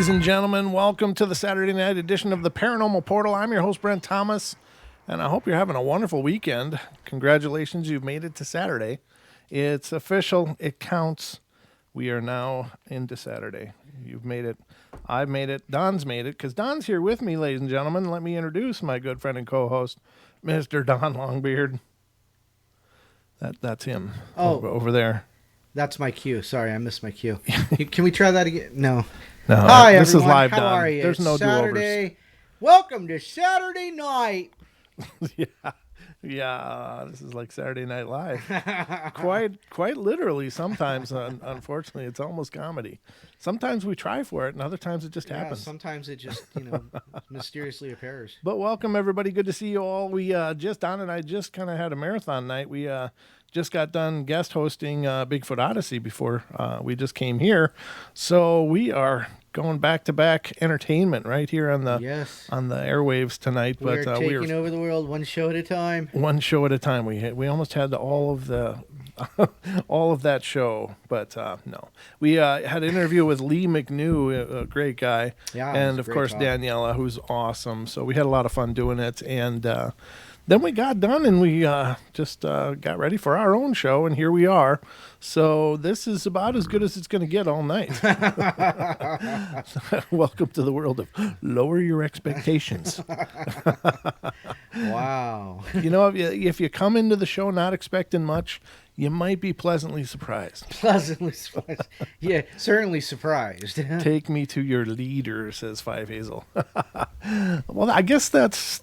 Ladies and gentlemen, welcome to the Saturday night edition of the Paranormal Portal. I'm your host, Brent Thomas, and I hope you're having a wonderful weekend. Congratulations, you've made it to Saturday. It's official. It counts. We are now into Saturday. You've made it. I've made it. Don's made it, because Don's here with me, ladies and gentlemen. Let me introduce my good friend and co-host, Mr. Don Longbeard. That's him over there. That's my cue. Sorry, I missed my cue. Can we try that again? No. No, Hi, this everyone. is live, How Don. are you? There's no Saturday. do-overs. Welcome to Saturday night. Yeah, this is like Saturday Night Live. quite literally. Sometimes, unfortunately, it's almost comedy. Sometimes we try for it, and other times it just happens. Sometimes it just, mysteriously appears. But welcome, everybody. Good to see you all. We Don and I just kind of had a marathon night. We just got done guest hosting Bigfoot Odyssey before we just came here, so we are going back-to-back entertainment right here on the airwaves tonight. We're taking over the world one show at a time. One show at a time. We almost had all of that show, but no. We had an interview with Lee McNew, a great guy, and of course Daniela, who's awesome. So we had a lot of fun doing it, and then we got done, and we just got ready for our own show, and here we are. So this is about as good as it's going to get all night. Welcome to the world of lower your expectations. Wow. If you come into the show not expecting much, you might be pleasantly surprised. Pleasantly surprised. Yeah, certainly surprised. Take me to your leader, says Five Hazel. Well, I guess that's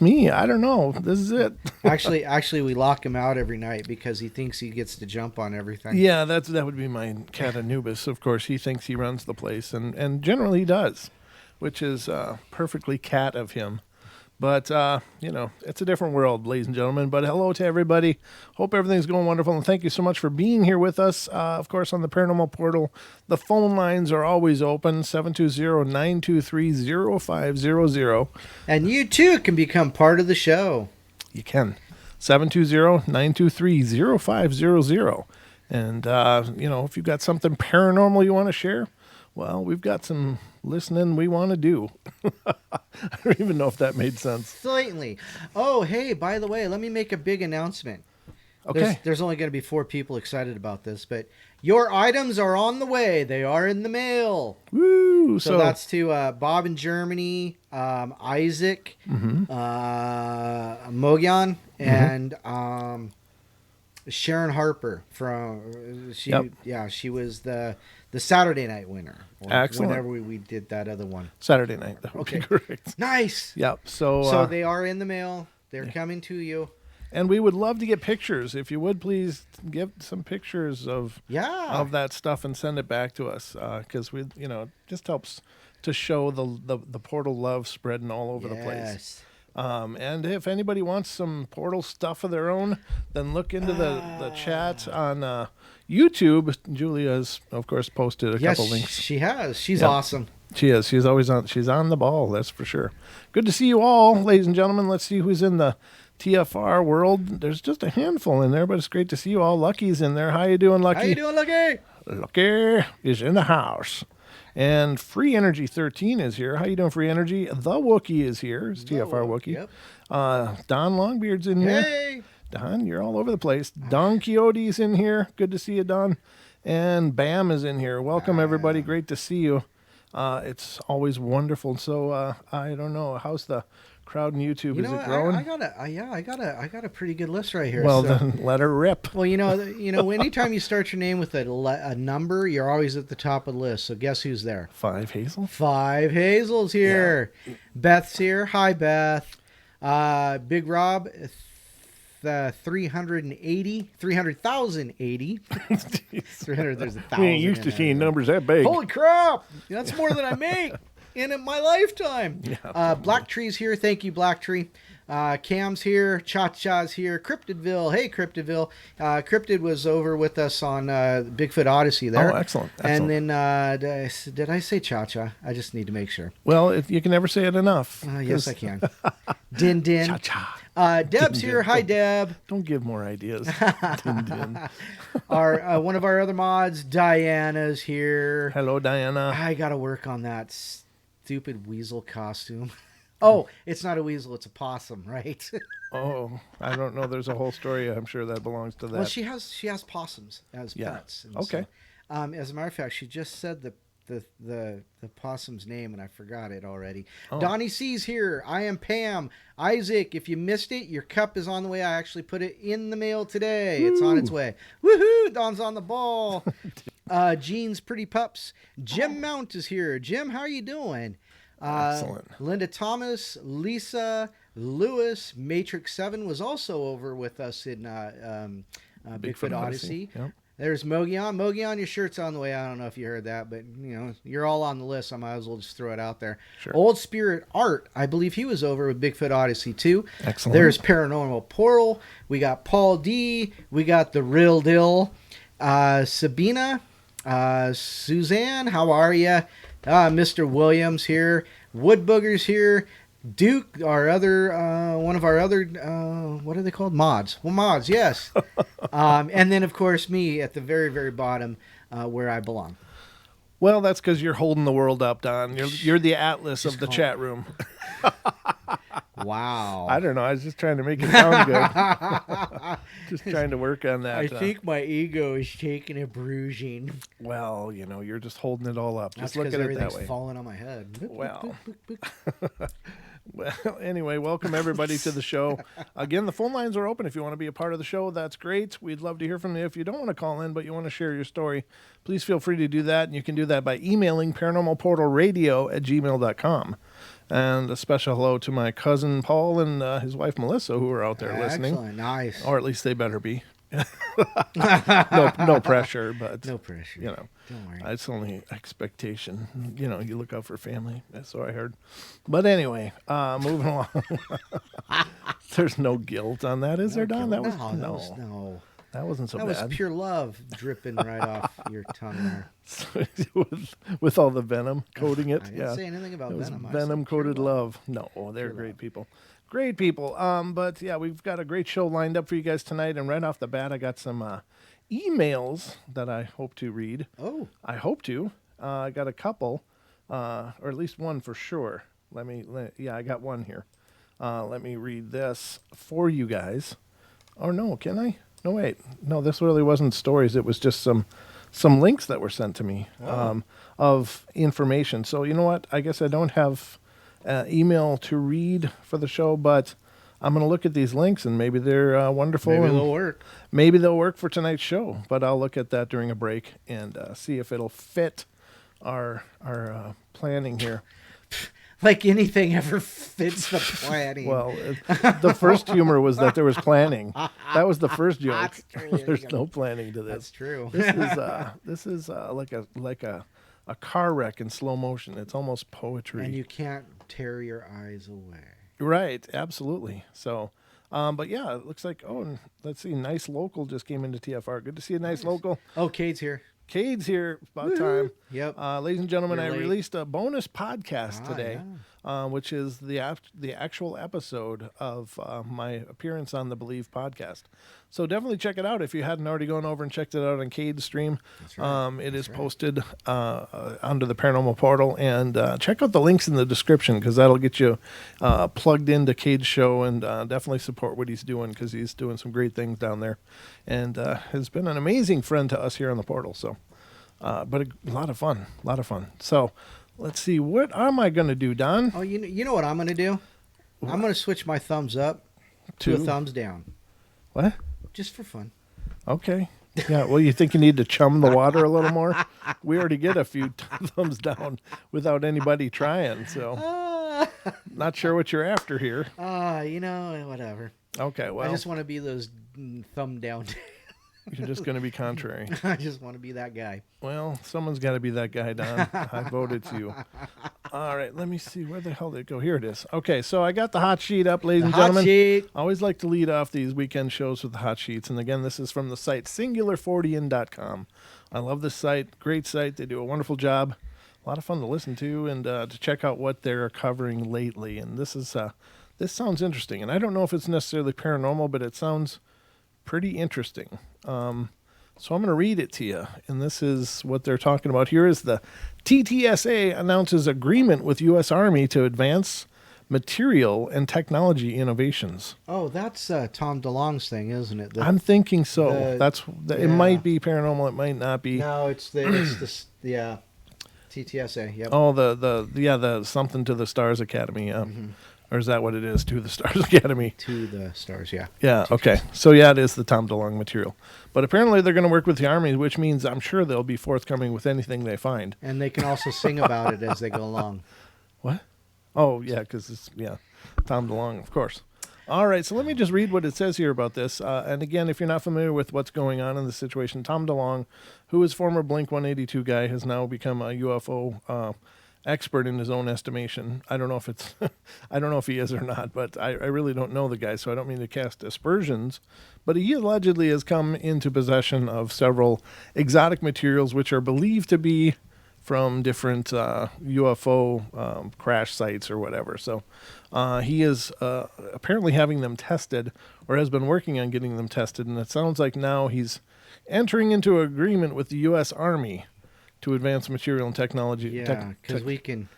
me. I don't know. This is it. Actually, we lock him out every night because he thinks he gets to jump on everything. Yeah, that would be my cat Anubis. Of course, he thinks he runs the place, and generally he does, which is perfectly cat of him. But, it's a different world, ladies and gentlemen. But hello to everybody. Hope everything's going wonderful. And thank you so much for being here with us. Of course, on the Paranormal Portal, the phone lines are always open, 720-923-0500. And you, too, can become part of the show. You can. 720-923-0500. And, if you've got something paranormal you want to share, well, we've got some listening we want to do. I don't even know if that made sense. Slightly. Oh, hey, by the way, let me make a big announcement. Okay. There's only going to be 4 people excited about this, but your items are on the way. They are in the mail. Woo! So that's to Bob in Germany, Isaac, Mogyan, and Sharon Harper she was the Saturday night winner. Excellent. Whenever we did that other one. Saturday night. That would be correct. Nice. Yep. So they are in the mail. They're coming to you. And we would love to get pictures. If you would, please give some pictures of that stuff and send it back to us, because it just helps to show the portal love spreading all over the place. And if anybody wants some portal stuff of their own, then look into the chat on YouTube. Julia has, of course, posted a couple links. She has. She's awesome. She is. She's always on. She's on the ball. That's for sure. Good to see you all, ladies and gentlemen. Let's see who's in the TFR world. There's just a handful in there, but it's great to see you all. Lucky's in there. How you doing, Lucky? How you doing, Lucky? Lucky is in the house. And Free Energy 13 is here. How you doing, Free Energy? The Wookiee is here. It's TFR Wookiee. Yep. Don Longbeard's in here. Hey! Don, you're all over the place. Don Quixote's in here. Good to see you, Don. And Bam is in here. Welcome, everybody. Great to see you. It's always wonderful. So I don't know. How's the crowd in YouTube? Is it growing? I got a pretty good list right here. Well, then let her rip. Well, anytime you start your name with a number, you're always at the top of the list. So guess who's there? Five Hazel. Five Hazel's here. Yeah. Beth's here. Hi, Beth. Big Rob. 300,080. 300, there's 1,000. We ain't used to seeing numbers that big. Holy crap! That's more than I make in my lifetime. Yeah, Black Tree's here. Thank you, Black Tree. Cam's here. Cha-Cha's here. Cryptidville. Hey, Cryptidville. Cryptid was over with us on Bigfoot Odyssey there. Oh, excellent. And then, did I say Cha-Cha? I just need to make sure. Well, you can never say it enough. Yes, I can. Din Din. Cha-Cha. Deb's here. Hi, Deb. Don't give more ideas. Our one of our other mods, Diana's here. Hello, Diana. I got to work on that stupid weasel costume. Oh, it's not a weasel, it's a possum, right? Oh, I don't know. There's a whole story. I'm sure that belongs to that. Well, she has possums as pets. Okay. So, as a matter of fact, she just said the possum's name, and I forgot it already. Oh. Donnie C's here. I am Pam. Isaac, if you missed it, your cup is on the way. I actually put it in the mail today. Woo. It's on its way. Woohoo! Don's on the ball. Jean's Pretty Pups. Jim Mount is here. Jim, how are you doing? Excellent. Linda Thomas, Lisa, Lewis, Matrix 7 was also over with us in Bigfoot Odyssey. Yep. There's Mogion. Mogion, your shirt's on the way. I don't know if you heard that, but you're all on the list. I might as well just throw it out there. Sure. Old Spirit Art, I believe he was over with Bigfoot Odyssey too. Excellent. There's Paranormal Portal. We got Paul D. We got the Real Dill. Sabina. Suzanne, how are you? Mr. Williams here. Wood Booger's here. Duke, our other one of our other what are they called? Mods. Well, mods, yes. And then of course me at the very, very bottom, where I belong. Well, that's because you're holding the world up, Don. You're the Atlas of the chat room. Wow. I don't know. I was just trying to make it sound good. Just trying to work on that. I think my ego is taking a bruising. Well, you're just holding it all up. Just look at it that way. Everything's falling on my head. Well. Well, anyway, welcome everybody to the show. Again, the phone lines are open. If you want to be a part of the show, that's great. We'd love to hear from you. If you don't want to call in, but you want to share your story, please feel free to do that. And you can do that by emailing paranormalportalradio@gmail.com. And a special hello to my cousin Paul and his wife Melissa, who are out there listening. Excellent, nice. Or at least they better be. No pressure, but no pressure. Don't worry. It's only expectation. You look out for family. That's what I heard. But anyway, moving along. There's no guilt on that, is there, Don? No. That wasn't so bad. That was pure love dripping right off your tongue there. with all the venom coating it. I didn't say anything about venom. Venom-coated love. No, they're great people. Great people. But yeah, we've got a great show lined up for you guys tonight. And right off the bat, I got some emails that I hope to read. Oh. I hope to. I got a couple, or at least one for sure. I got one here. Let me read this for you guys. Oh, no, can I? No, wait. No, this really wasn't stories. It was just some links that were sent to me of information. So you know what? I guess I don't have email to read for the show, but I'm going to look at these links and maybe they're wonderful. Maybe they'll work. Maybe they'll work for tonight's show, but I'll look at that during a break and see if it'll fit our planning here. Like anything ever fits the planning. Well, the first humor was that there was planning. That was the first joke. There's no planning to this. That's true. This is like a car wreck in slow motion. It's almost poetry. And you can't tear your eyes away. Right, absolutely. So, but yeah, it looks like, let's see, Nice Local just came into TFR. Good to see a nice local. Oh, Cade's here. Cade's here. About time. Yep. Ladies and gentlemen, I released a bonus podcast today, which is the actual episode of my appearance on the Believe podcast. So definitely check it out if you hadn't already gone over and checked it out on Cade's stream. That's right. It is posted under the Paranormal Portal, and check out the links in the description because that'll get you plugged into Cade's show, and definitely support what he's doing because he's doing some great things down there, and has been an amazing friend to us here on the Portal. So, but a lot of fun. So, let's see. What am I going to do, Don? Oh, you know what I'm going to do? What? I'm going to switch my thumbs up to a thumbs down. What? Just for fun. Okay. Yeah, well, you think you need to chum the water a little more? We already get a few thumbs down without anybody trying, so not sure what you're after here. Whatever. Okay, well. I just want to be those thumb down. You're just going to be contrary. I just want to be that guy. Well, someone's got to be that guy, Don. I voted to you. All right, let me see. Where the hell did it go? Here it is. Okay, so I got the hot sheet up, ladies and gentlemen. Hot sheet. I always like to lead off these weekend shows with the hot sheets. And again, this is from the site singular40in.com. I love this site. Great site. They do a wonderful job. A lot of fun to listen to and to check out what they're covering lately. And this is this sounds interesting. And I don't know if it's necessarily paranormal, but it sounds pretty interesting. So I'm going to read it to you. And this is what they're talking about. Here is the TTSA announces agreement with U.S. Army to advance material and technology innovations. Oh, that's Tom DeLonge's thing, isn't it? I'm thinking so. It might be paranormal. It might not be. No, it's the TTSA. Yep. Oh, the something to the Stars Academy. Yeah. Mm-hmm. Or is that what it is? To the Stars Academy. To the Stars, yeah. Yeah. Okay. So it is the Tom DeLonge material. But apparently they're going to work with the Army, which means I'm sure they'll be forthcoming with anything they find. And they can also sing about it as they go along. What? Oh, yeah, because it's, Tom DeLonge, of course. All right, so let me just read what it says here about this. And again, if you're not familiar with what's going on in the situation, Tom DeLonge, who is former Blink-182 guy, has now become a UFO expert in his own estimation. I don't know if it's, I don't know if he is or not, but I really don't know the guy, so I don't mean to cast aspersions. But he allegedly has come into possession of several exotic materials which are believed to be from different UFO crash sites or whatever. So he is apparently having them tested, or has been working on getting them tested, and it sounds like now he's entering into an agreement with the U.S. Army to advance material and technology. Yeah, because we can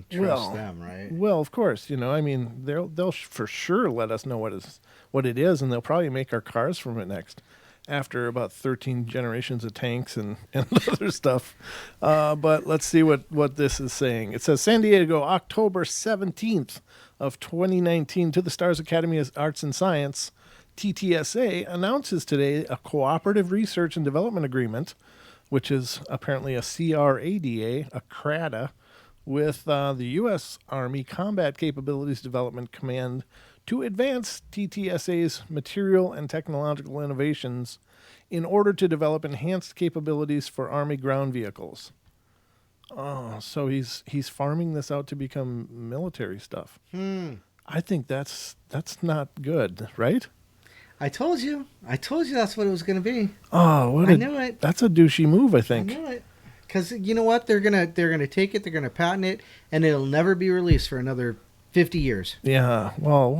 trust them, right? Well, of course, I mean, they'll for sure let us know what it is, and they'll probably make our cars from it next, after about 13 generations of tanks and other stuff. But let's see what this is saying. It says, San Diego, October 17th of 2019, to the Stars Academy of Arts and Science, TTSA announces today a cooperative research and development agreement, which is apparently a CRADA, a CRADA, with the U.S. Army Combat Capabilities Development Command to advance TTSA's material and technological innovations in order to develop enhanced capabilities for Army ground vehicles. Oh, so he's farming this out to become military stuff. I think that's not good, right? I told you that's what it was going to be. Oh, I knew it. That's a douchey move, I think. I knew it. Because you know what? They're gonna take it, they're gonna patent it, and it'll never be released for another 50 years. Yeah. Well,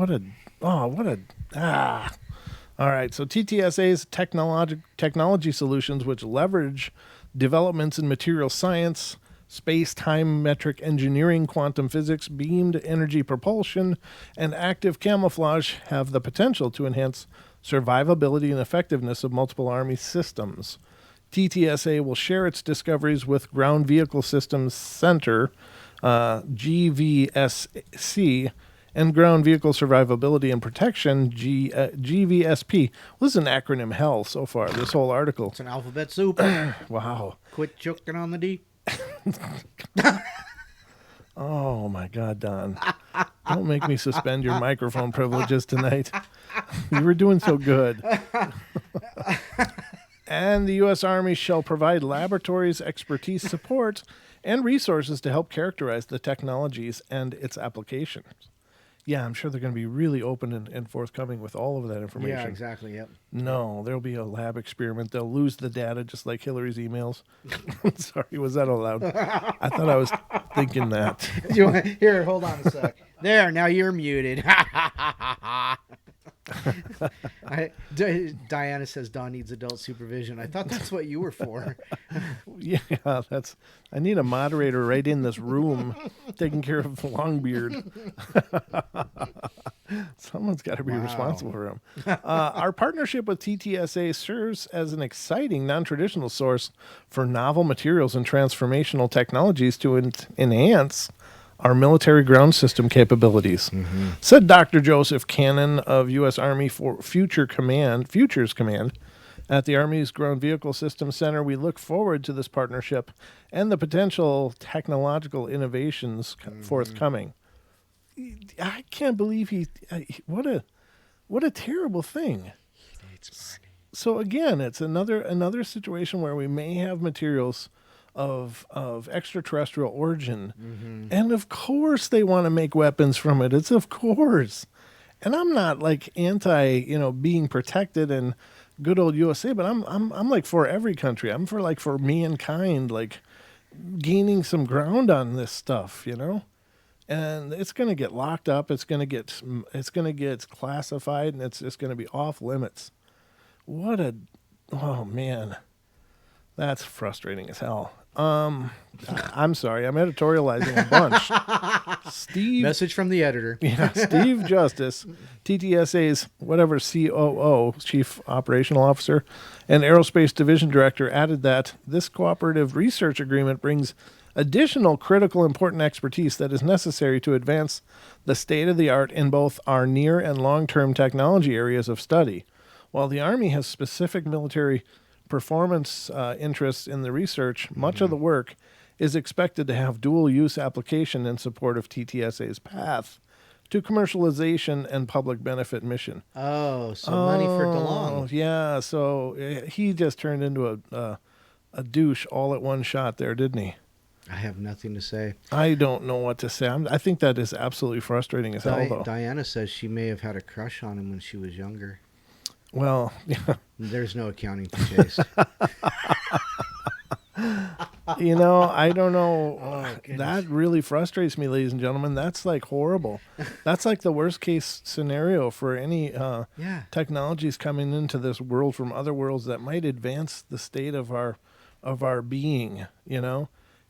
All right. So TTSA's technology solutions, which leverage developments in material science, space-time metric engineering, quantum physics, beamed energy propulsion, and active camouflage, have the potential to enhance survivability and effectiveness of multiple Army systems. TTSA will share its discoveries with Ground Vehicle Systems Center, GVSC, and Ground Vehicle Survivability and Protection, GVSP. Well, this is an acronym hell so far, this whole article. It's an alphabet soup. Wow. Quit choking on the D. Oh, my God, Don. Don't make me suspend your microphone privileges tonight. You were doing so good. And the U.S. Army shall provide laboratories, expertise, support, and resources to help characterize the technologies and its applications. Yeah, I'm sure they're going to be really open and forthcoming with all of that information. Yeah, exactly, yep. No, there'll be a lab experiment. They'll lose the data just like Hillary's emails. Sorry, was that allowed? I thought I was thinking that. Here, hold on a sec. There, now you're muted. Diana says Don needs adult supervision. I thought that's what you were for. Yeah, I need a moderator right in this room taking care of Longbeard. Someone's got to be responsible for him. Our partnership with TTSA serves as an exciting non-traditional source for novel materials and transformational technologies to enhance our military ground system capabilities, said Dr. Joseph Cannon of U.S. Army Futures Command at the Army's Ground Vehicle Systems Center. We look forward to this partnership and the potential technological innovations forthcoming. I can't believe what a terrible thing. So again, it's another situation where we may have materials of extraterrestrial origin, and of course they want to make weapons from it. It's of course, and I'm not like anti being protected and good old USA, but I'm like for every country. I'm for mankind, like gaining some ground on this stuff. and it's going to get locked up. It's going to get classified, and it's just going to be off limits. Oh man, that's frustrating as hell. I'm sorry, I'm editorializing a bunch. Steve, message from the editor. Yeah, Steve Justice, TTSA's whatever COO, Chief Operational Officer, and Aerospace Division Director, added that this cooperative research agreement brings additional critical important expertise that is necessary to advance the state of the art in both our near and long-term technology areas of study. While the Army has specific military performance interests in the research, much of the work is expected to have dual-use application in support of TTSA's path to commercialization and public benefit mission. Oh, so money for DeLong. Yeah, so he just turned into a douche all at one shot there, didn't he? I have nothing to say. I don't know what to say. I think that is absolutely frustrating as hell, though. Diana says she may have had a crush on him when she was younger. Well, yeah. There's no accounting for taste. I don't know. Oh, that really frustrates me, ladies and gentlemen. That's like horrible. That's like the worst case scenario for any technologies coming into this world from other worlds that might advance the state of our being.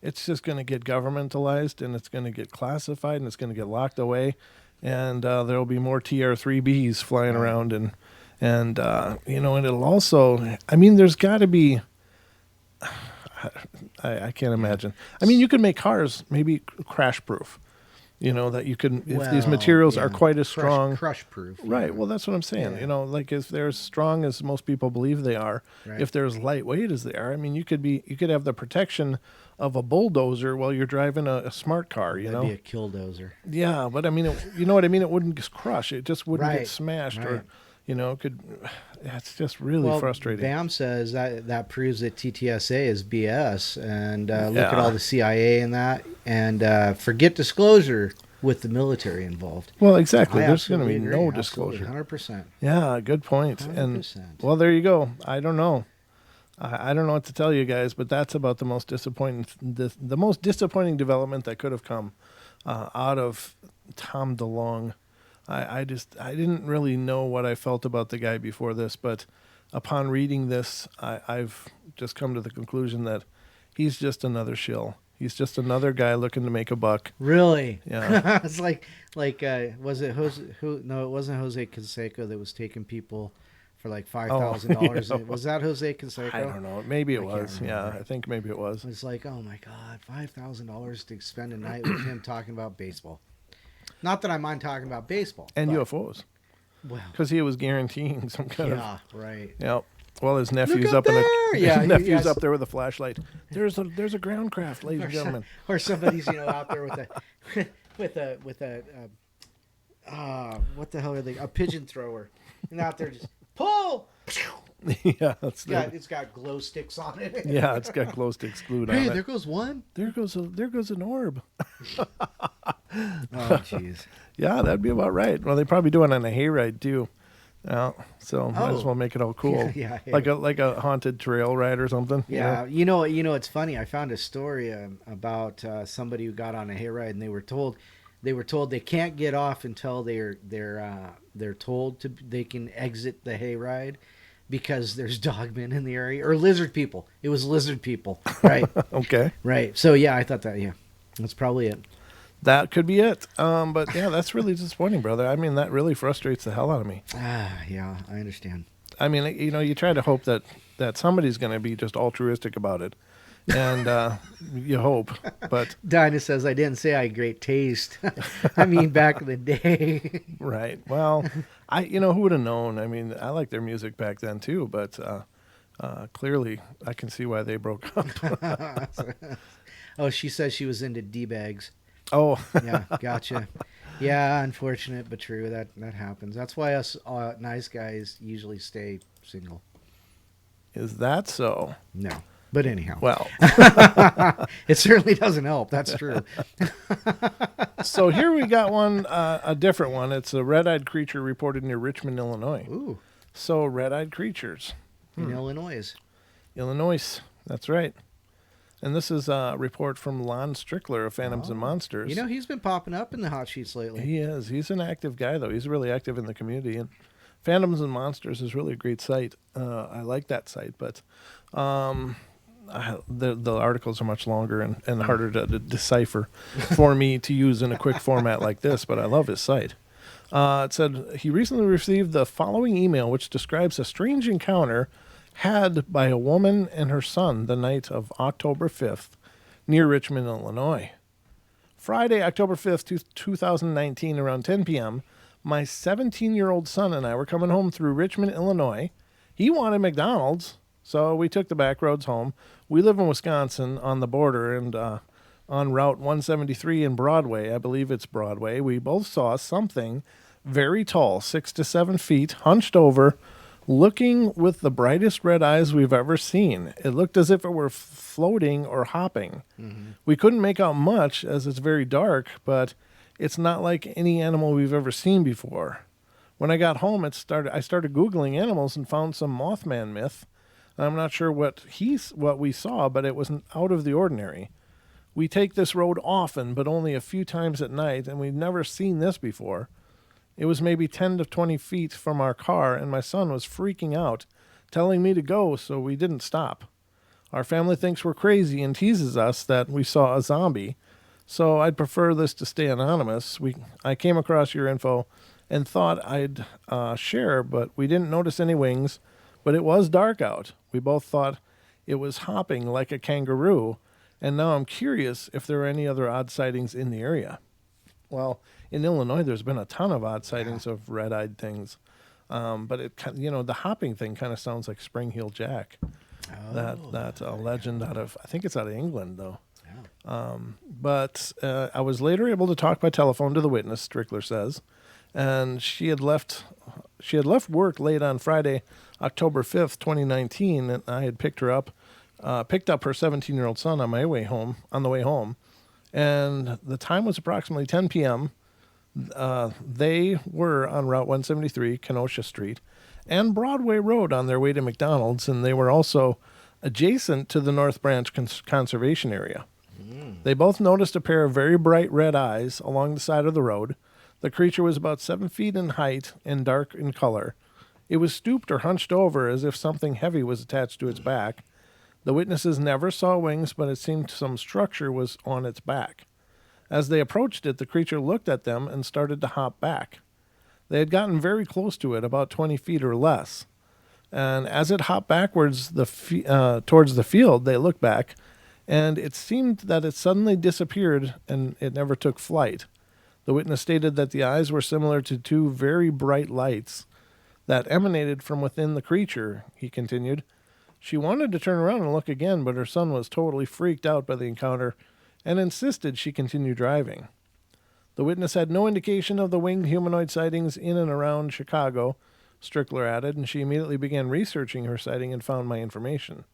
It's just going to get governmentalized, and it's going to get classified, and it's going to get locked away, and there'll be more TR-3Bs flying around, and it'll also. I mean, there's got to be. I can't imagine. I mean, you could make cars maybe crash proof. That you can, if these materials are quite as strong. Crush proof. Right. Well, that's what I'm saying. Yeah. Like if they're as strong as most people believe they are, if they're as lightweight as they are, I mean, you could have the protection of a bulldozer while you're driving a smart car, That'd be a killdozer. Yeah, but I mean, you know what I mean? It wouldn't just crush. It just wouldn't get smashed or, it's just really frustrating. Bam says that proves that TTSA is BS, and look at all the CIA in that, and forget disclosure with the military involved. Well, exactly. There's going to be no disclosure. 100%. Yeah, good point. 100%. And well, there you go. I don't know. I don't know what to tell you guys, but that's about the most disappointing, the most disappointing development that could have come out of Tom DeLong. I didn't really know what I felt about the guy before this, but upon reading this, I've just come to the conclusion that he's just another shill. He's just another guy looking to make a buck. Really? Yeah. It's like was it Jose? No, it wasn't Jose Canseco that was taking people for like $5,000. Yeah. Was that Jose Canseco? I don't know. Maybe it was. Yeah, I think maybe it was. It's like, oh my God, $5,000 to spend a night with him talking about baseball. Not that I mind talking about baseball. And UFOs. Well. Because he was guaranteeing some kind of... Yeah, right. Yeah. Well, his nephew's up up there with a flashlight. There's a ground craft, ladies and gentlemen. Or somebody's out there with a what the hell are they? A pigeon thrower, and out there just pull. Yeah, it's got glow sticks on it. Yeah, it's got glow sticks glued on it. Hey, there goes one. There goes an orb. Oh, jeez. Yeah, that'd be about right. Well, they probably do it on a hayride too. So might as well make it all cool. Yeah, like a haunted trail ride or something. Yeah, you know, it's funny. I found a story about somebody who got on a hayride, and they were told they can't get off until they're told they can exit the hayride because there's dogmen in the area or lizard people. It was lizard people, right? Okay, right. So yeah, I thought that. Yeah, that's probably it. That could be it. But yeah, that's really disappointing, brother. I mean, that really frustrates the hell out of me. Yeah, I understand. I mean, you try to hope that somebody's going to be just altruistic about it. And you hope, but... Dinah says, I didn't say I had great taste. I mean, back in the day. Right. Well, who would have known? I mean, I liked their music back then too, but clearly I can see why they broke up. Oh, she says she was into D-bags. Oh. Yeah, gotcha. Yeah, unfortunate but true. That happens. That's why us nice guys usually stay single. Is that so? No. But anyhow. Well. It certainly doesn't help. That's true. So here we got one, a different one. It's a red-eyed creature reported near Richmond, Illinois. Ooh. So red-eyed creatures. In Illinois. Illinois. That's right. And this is a report from Lon Strickler of Phantoms and Monsters. You know, he's been popping up in the hot sheets lately. He is. He's an active guy, though. He's really active in the community. And Phantoms and Monsters is really a great site. I like that site, but the articles are much longer and harder to decipher for me to use in a quick format like this, but I love his site. It said he recently received the following email, which describes a strange encounter had by a woman and her son the night of October 5th near Richmond, Illinois. Friday, October 5th, 2019, around 10 p.m., my 17-year-old son and I were coming home through Richmond, Illinois. He wanted McDonald's, so we took the back roads home. We live in Wisconsin on the border, and on Route 173 in Broadway, I believe it's Broadway, we both saw something very tall, 6 to 7 feet, hunched over, looking with the brightest red eyes we've ever seen. It looked as if it were floating or hopping. Mm-hmm. We couldn't make out much as it's very dark, but it's not like any animal we've ever seen before. When I got home, I started Googling animals and found some Mothman myth. I'm not sure what we saw, but it wasn't out of the ordinary. We take this road often, but only a few times at night, and we've never seen this before. It was maybe 10 to 20 feet from our car, and my son was freaking out, telling me to go, so we didn't stop. Our family thinks we're crazy and teases us that we saw a zombie, so I'd prefer this to stay anonymous. I came across your info and thought I'd share, but we didn't notice any wings, but it was dark out. We both thought it was hopping like a kangaroo, and now I'm curious if there are any other odd sightings in the area. Well, in Illinois, there's been a ton of odd sightings of red-eyed things, but the hopping thing kind of sounds like Spring-Heel Jack. That legend out of, I think it's out of England, though. Yeah. But I was later able to talk by telephone to the witness, Strickler says, and she had left work late on Friday, October 5th, 2019, and I had picked up her 17-year-old son on the way home, and the time was approximately 10 p.m. They were on Route 173, Kenosha Street, and Broadway Road on their way to McDonald's, and they were also adjacent to the North Branch Conservation Area. Mm. They both noticed a pair of very bright red eyes along the side of the road. The creature was about 7 feet in height and dark in color. It was stooped or hunched over as if something heavy was attached to its back. The witnesses never saw wings, but it seemed some structure was on its back. As they approached it, the creature looked at them and started to hop back. They had gotten very close to it, about 20 feet or less. And as it hopped backwards towards the field, they looked back, and it seemed that it suddenly disappeared and it never took flight. The witness stated that the eyes were similar to two very bright lights that emanated from within the creature, he continued. She wanted to turn around and look again, but her son was totally freaked out by the encounter and insisted she continue driving. The witness had no indication of the winged humanoid sightings in and around Chicago, Strickler added, and she immediately began researching her sighting and found my information.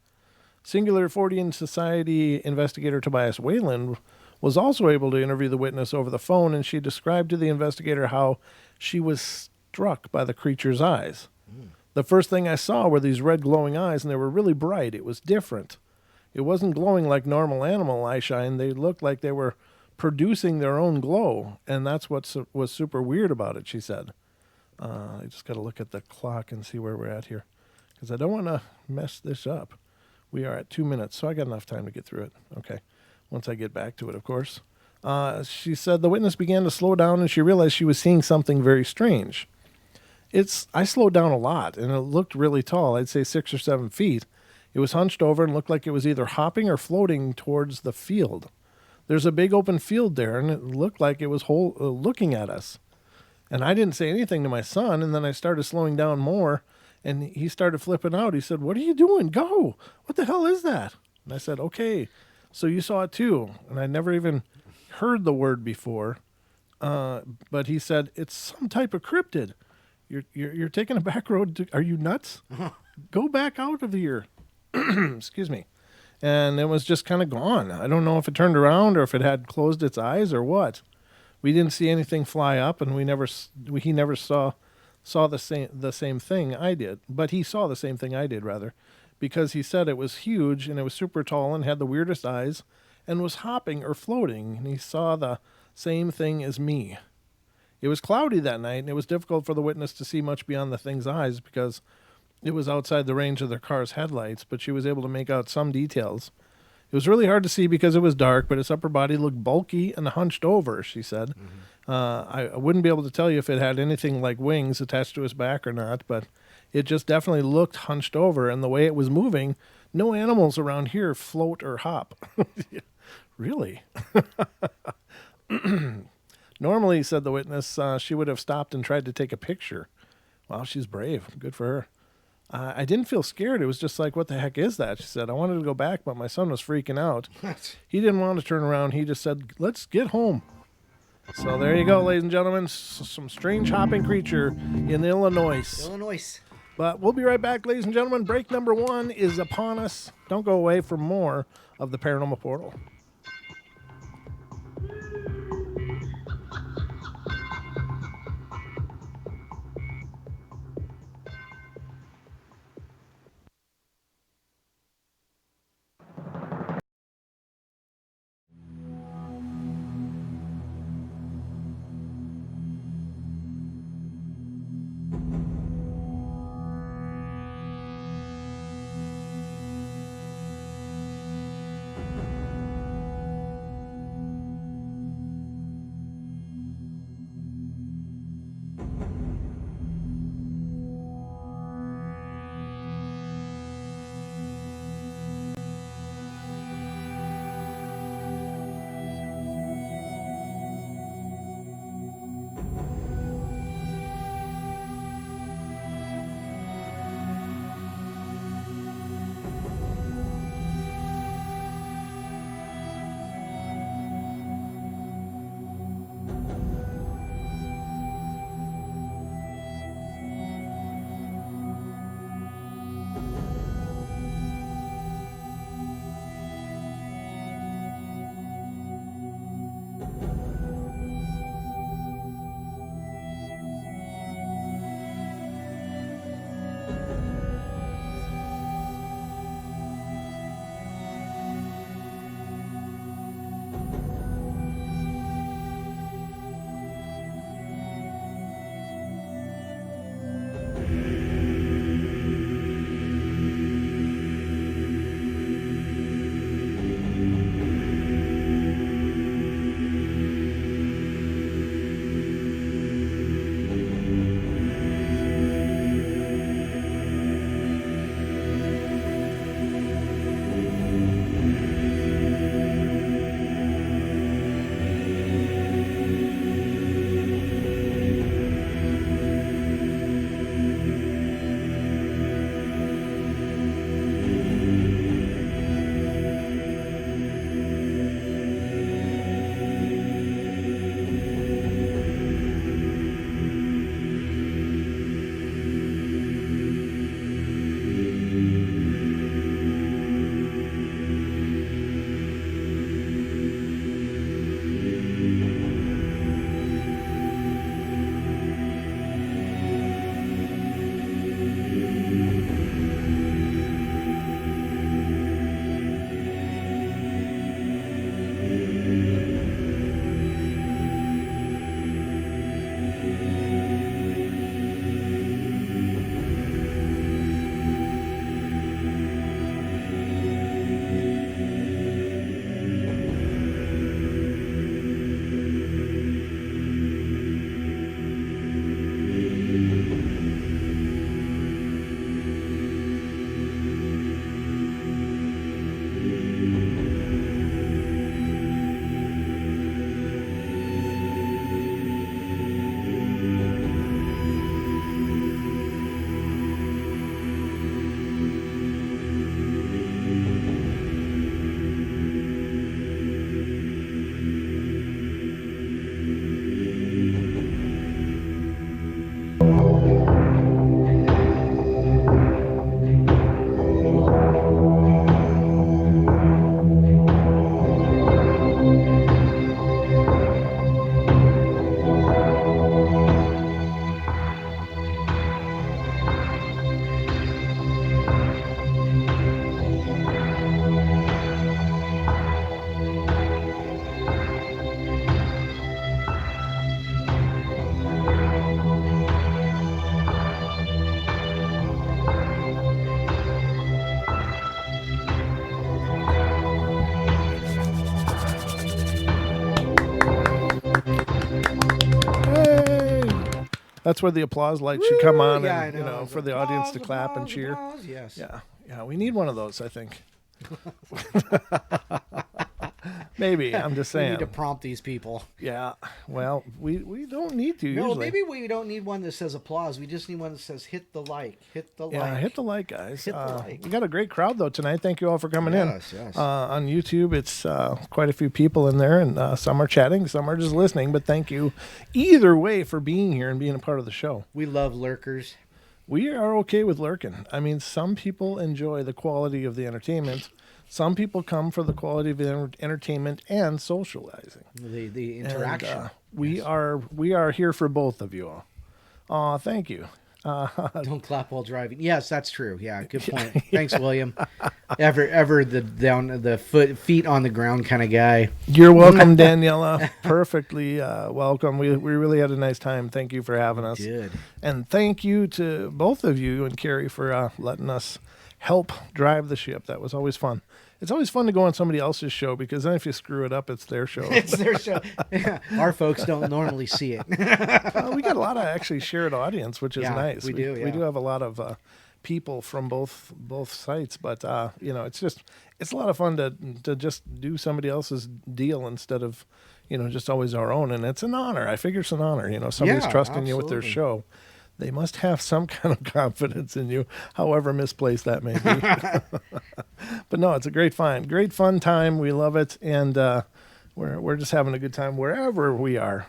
Singular Fortean Society investigator Tobias Wayland was also able to interview the witness over the phone, and she described to the investigator how she was struck by the creature's eyes. Mm. The first thing I saw were these red glowing eyes, and they were really bright. It was different. It wasn't glowing like normal animal eye shine. They looked like they were producing their own glow, and that's what was super weird about it, she said. I just got to look at the clock and see where we're at here, because I don't want to mess this up. We are at 2 minutes, so I got enough time to get through it. Okay, once I get back to it, of course. She said the witness began to slow down, and she realized she was seeing something very strange. I slowed down a lot, and it looked really tall. I'd say 6 or 7 feet. It was hunched over and looked like it was either hopping or floating towards the field. There's a big open field there, and it looked like it was looking at us. And I didn't say anything to my son, and then I started slowing down more, and he started flipping out. He said, "What are you doing? Go! What the hell is that?" And I said, "Okay, so you saw it too." And I never even heard the word before, but he said, "It's some type of cryptid. You're taking a back road. Are you nuts? Go back out of here." Excuse me. And it was just kind of gone. I don't know if it turned around or if it had closed its eyes or what. We didn't see anything fly up, and he never saw the same thing I did. But he saw the same thing I did, rather. because he said it was huge and it was super tall and had the weirdest eyes and was hopping or floating, and he saw the same thing as me. It was cloudy that night, and it was difficult for the witness to see much beyond the thing's eyes because it was outside the range of their car's headlights, but she was able to make out some details. It was really hard to see because it was dark, but its upper body looked bulky and hunched over, she said. Mm-hmm. I wouldn't be able to tell you if it had anything like wings attached to its back or not, but it just definitely looked hunched over, and the way it was moving, no animals around here float or hop. Really? Normally, said the witness, she would have stopped and tried to take a picture. Wow, she's brave. Good for her. I didn't feel scared. It was just like, what the heck is that? She said, I wanted to go back, but my son was freaking out. He didn't want to turn around. He just said, let's get home. So there you go, ladies and gentlemen. Some strange hopping creature in Illinois. But we'll be right back, ladies and gentlemen. Break number 1 is upon us. Don't go away for more of the Paranormal Portal. That's where the applause light should come on, yeah, and for the audience to clap and cheer. Applause, yes. Yeah, we need one of those, I think. Maybe, I'm just saying. We need to prompt these people. Yeah, well, we don't need to No, usually. maybe we don't need one that says applause. We just need one that says hit the like. Hit the like. Yeah, hit the like, guys. Hit the like. We got a great crowd, though, tonight. Thank you all for coming in. Yes. On YouTube, it's quite a few people in there, and some are chatting, some are just listening, but thank you either way for being here and being a part of the show. We love lurkers. We are okay with lurking. I mean, some people enjoy the quality of the entertainment. Some people come for the quality of the entertainment and socializing. The interaction. And, we are here for both of you all. Thank you. Don't clap while driving. Yes, that's true. Yeah, good point. Thanks, William. Ever the feet on the ground kind of guy. You're welcome, Daniela. Perfectly welcome. We really had a nice time. Thank you for having us. Good. And thank you to both of you and Carrie for letting us help drive the ship. That was always fun. It's always fun to go on somebody else's show, because then if you screw it up, it's their show. It's their show. Our folks don't normally see it. We got a lot of actually shared audience, which is nice. We do. We do have a lot of people from both sites, but it's a lot of fun to just do somebody else's deal instead of just always our own, and it's an honor. I figure it's an honor. Somebody's trusting you with their show. They must have some kind of confidence in you, however misplaced that may be. But no, it's a great fun time. We love it, and we're just having a good time wherever we are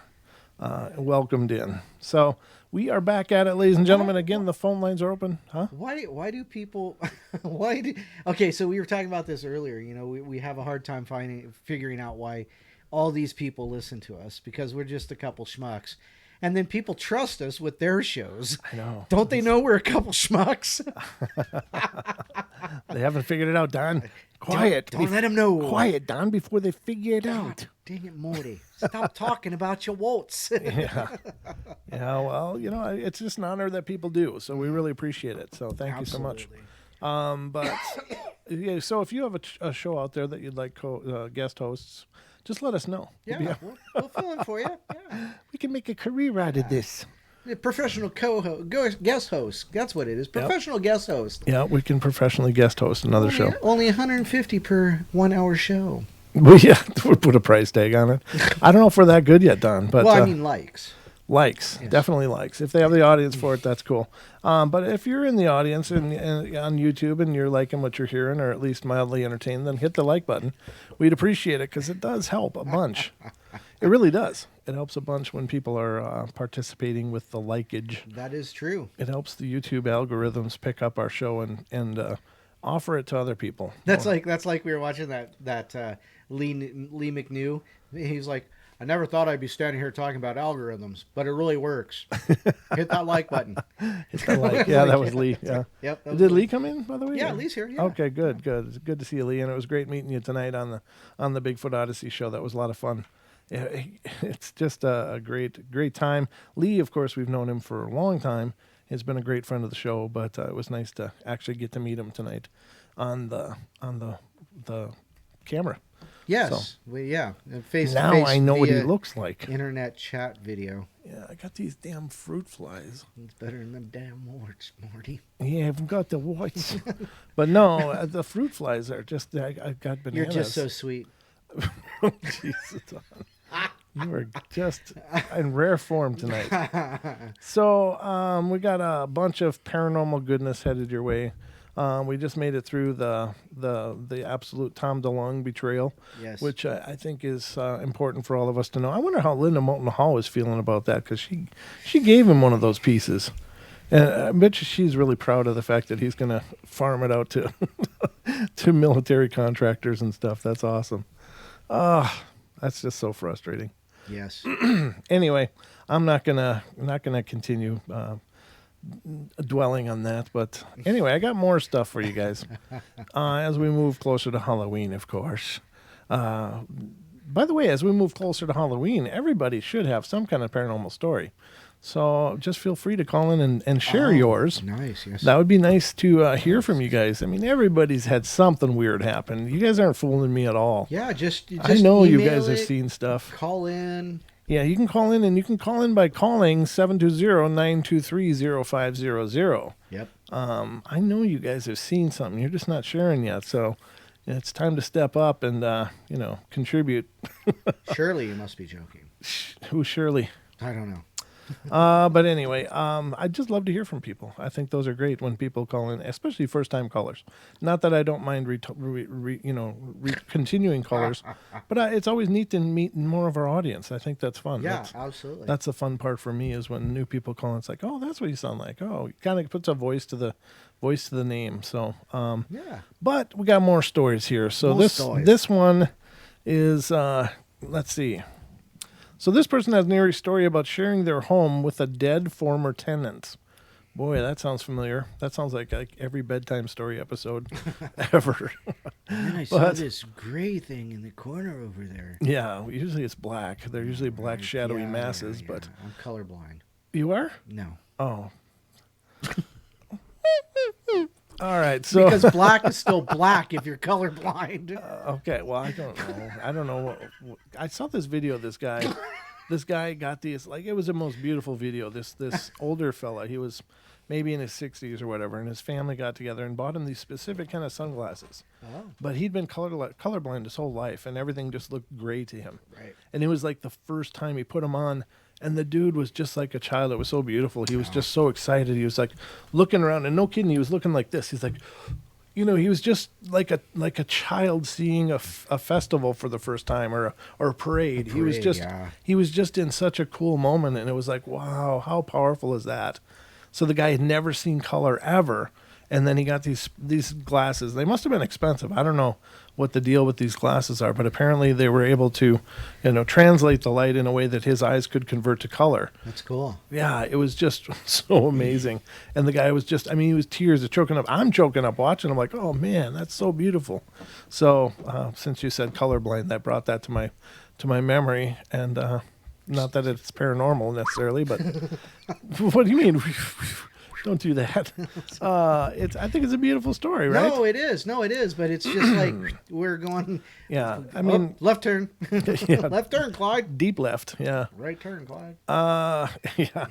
welcomed in. So we are back at it, ladies and gentlemen. Again, the phone lines are open. Huh? Why do people? Okay, so we were talking about this earlier. We have a hard time figuring out why all these people listen to us, because we're just a couple schmucks. And then people trust us with their shows. I know. Don't they know we're a couple schmucks? They haven't figured it out, Don. Quiet. Don't let them know. Quiet, Don, before they figure it out. Dang it, Morty. Stop talking about your waltz. Yeah, well, it's just an honor that people do. So we really appreciate it. So thank you so much. But yeah, so if you have a show out there that you'd like guest hosts, just let us know. Yeah, we'll fill in for you. Yeah. We can make a career out of this. Professional guest host. That's what it is. Professional guest host. Yeah, we can professionally guest host another show. Only $150 per 1 hour show. Well, yeah, we'll put a price tag on it. I don't know if we're that good yet, Don. But I mean likes. Likes, yes. Definitely likes. If they have the audience for it, that's cool. But if you're in the audience and on YouTube and you're liking what you're hearing, or at least mildly entertained, then hit the like button. We'd appreciate it, because it does help a bunch. It really does. It helps a bunch when people are participating with the likeage. That is true. It helps the YouTube algorithms pick up our show and offer it to other people. That's like we were watching that Lee McNew. He's like, I never thought I'd be standing here talking about algorithms, but it really works. Hit that like button. Hit that like. Yeah, that was Lee. Yeah. Yep. Did Lee come in, by the way? Yeah, Lee's here. Yeah. Okay, good. It's good to see you, Lee, and it was great meeting you tonight on the Bigfoot Odyssey show. That was a lot of fun. It's just a great time. Lee, of course, we've known him for a long time. He's been a great friend of the show, but it was nice to actually get to meet him tonight on the camera. Yes. So, Now I know what he looks like. Internet chat video. Yeah, I got these damn fruit flies. It's better than them damn warts, Morty. Yeah, I've got the warts. But no, the fruit flies are just, I've got bananas. You're just so sweet. Jesus. You are just in rare form tonight. So we got a bunch of paranormal goodness headed your way. We just made it through the absolute Tom DeLonge betrayal, yes. Which I think is important for all of us to know. I wonder how Linda Moulton Hall is feeling about that, because she gave him one of those pieces. And I bet you she's really proud of the fact that he's going to farm it out to to military contractors and stuff. That's awesome. That's just so frustrating. Yes. Anyway, I'm not gonna continue dwelling on that, but anyway, I got more stuff for you guys as we move closer to Halloween, of course. By the way, as we move closer to Halloween, everybody should have some kind of paranormal story. So just feel free to call in and share yours. Nice, yes. That would be nice to hear from you guys. I mean, everybody's had something weird happen. You guys aren't fooling me at all. Yeah, just I know you guys have seen stuff. Call in. Yeah, you can call in, and you can call in by calling 720-923-0500. Yep. I know you guys have seen something. You're just not sharing yet, so it's time to step up and, contribute. Shirley, you must be joking. Who's Shirley? I don't know. But anyway, I'd just love to hear from people. I think those are great when people call in, especially first-time callers. Not that I don't mind continuing callers, but it's always neat to meet more of our audience. I think that's fun. Yeah, absolutely. That's the fun part for me is when new people call. It's like, oh, that's what you sound like. Oh, it kind of puts a voice to the name. So, yeah. But we got more stories here. So this one is let's see. So this person has an eerie story about sharing their home with a dead former tenant. Boy, that sounds familiar. That sounds like every bedtime story episode ever. And then I saw this gray thing in the corner over there. Yeah, usually it's black. They're usually black shadowy masses, but I'm colorblind. You are? No. Oh. All right, so because black is still black if you're colorblind. Okay, well, I don't know. I saw this video of this guy. This guy got these, like, it was the most beautiful video. This older fella, he was maybe in his 60s or whatever, and his family got together and bought him these specific kind of sunglasses. Oh. But he'd been colorblind his whole life, and everything just looked gray to him. Right. And it was like the first time he put them on. And the dude was just like a child. It was so beautiful. He was just so excited. He was like looking around, and no kidding, he was looking like this. He's like, he was just like a child seeing a festival for the first time, or a parade. He was just in such a cool moment, and it was like, wow, how powerful is that? So the guy had never seen color ever, and then he got these glasses. They must have been expensive. I don't know what the deal with these glasses are, but apparently they were able to, translate the light in a way that his eyes could convert to color. That's cool. Yeah, it was just so amazing. And the guy was he was tears choking up. I'm choking up watching. I'm like, oh man, that's so beautiful. So since you said colorblind, that brought that to my memory. And not that it's paranormal necessarily, but what do you mean? Don't do that. I think it's a beautiful story, right? No, it is. But it's just like we're going. Yeah, I mean, left turn. Yeah. Left turn, Clyde. Deep left. Yeah. Right turn, Clyde. Yeah.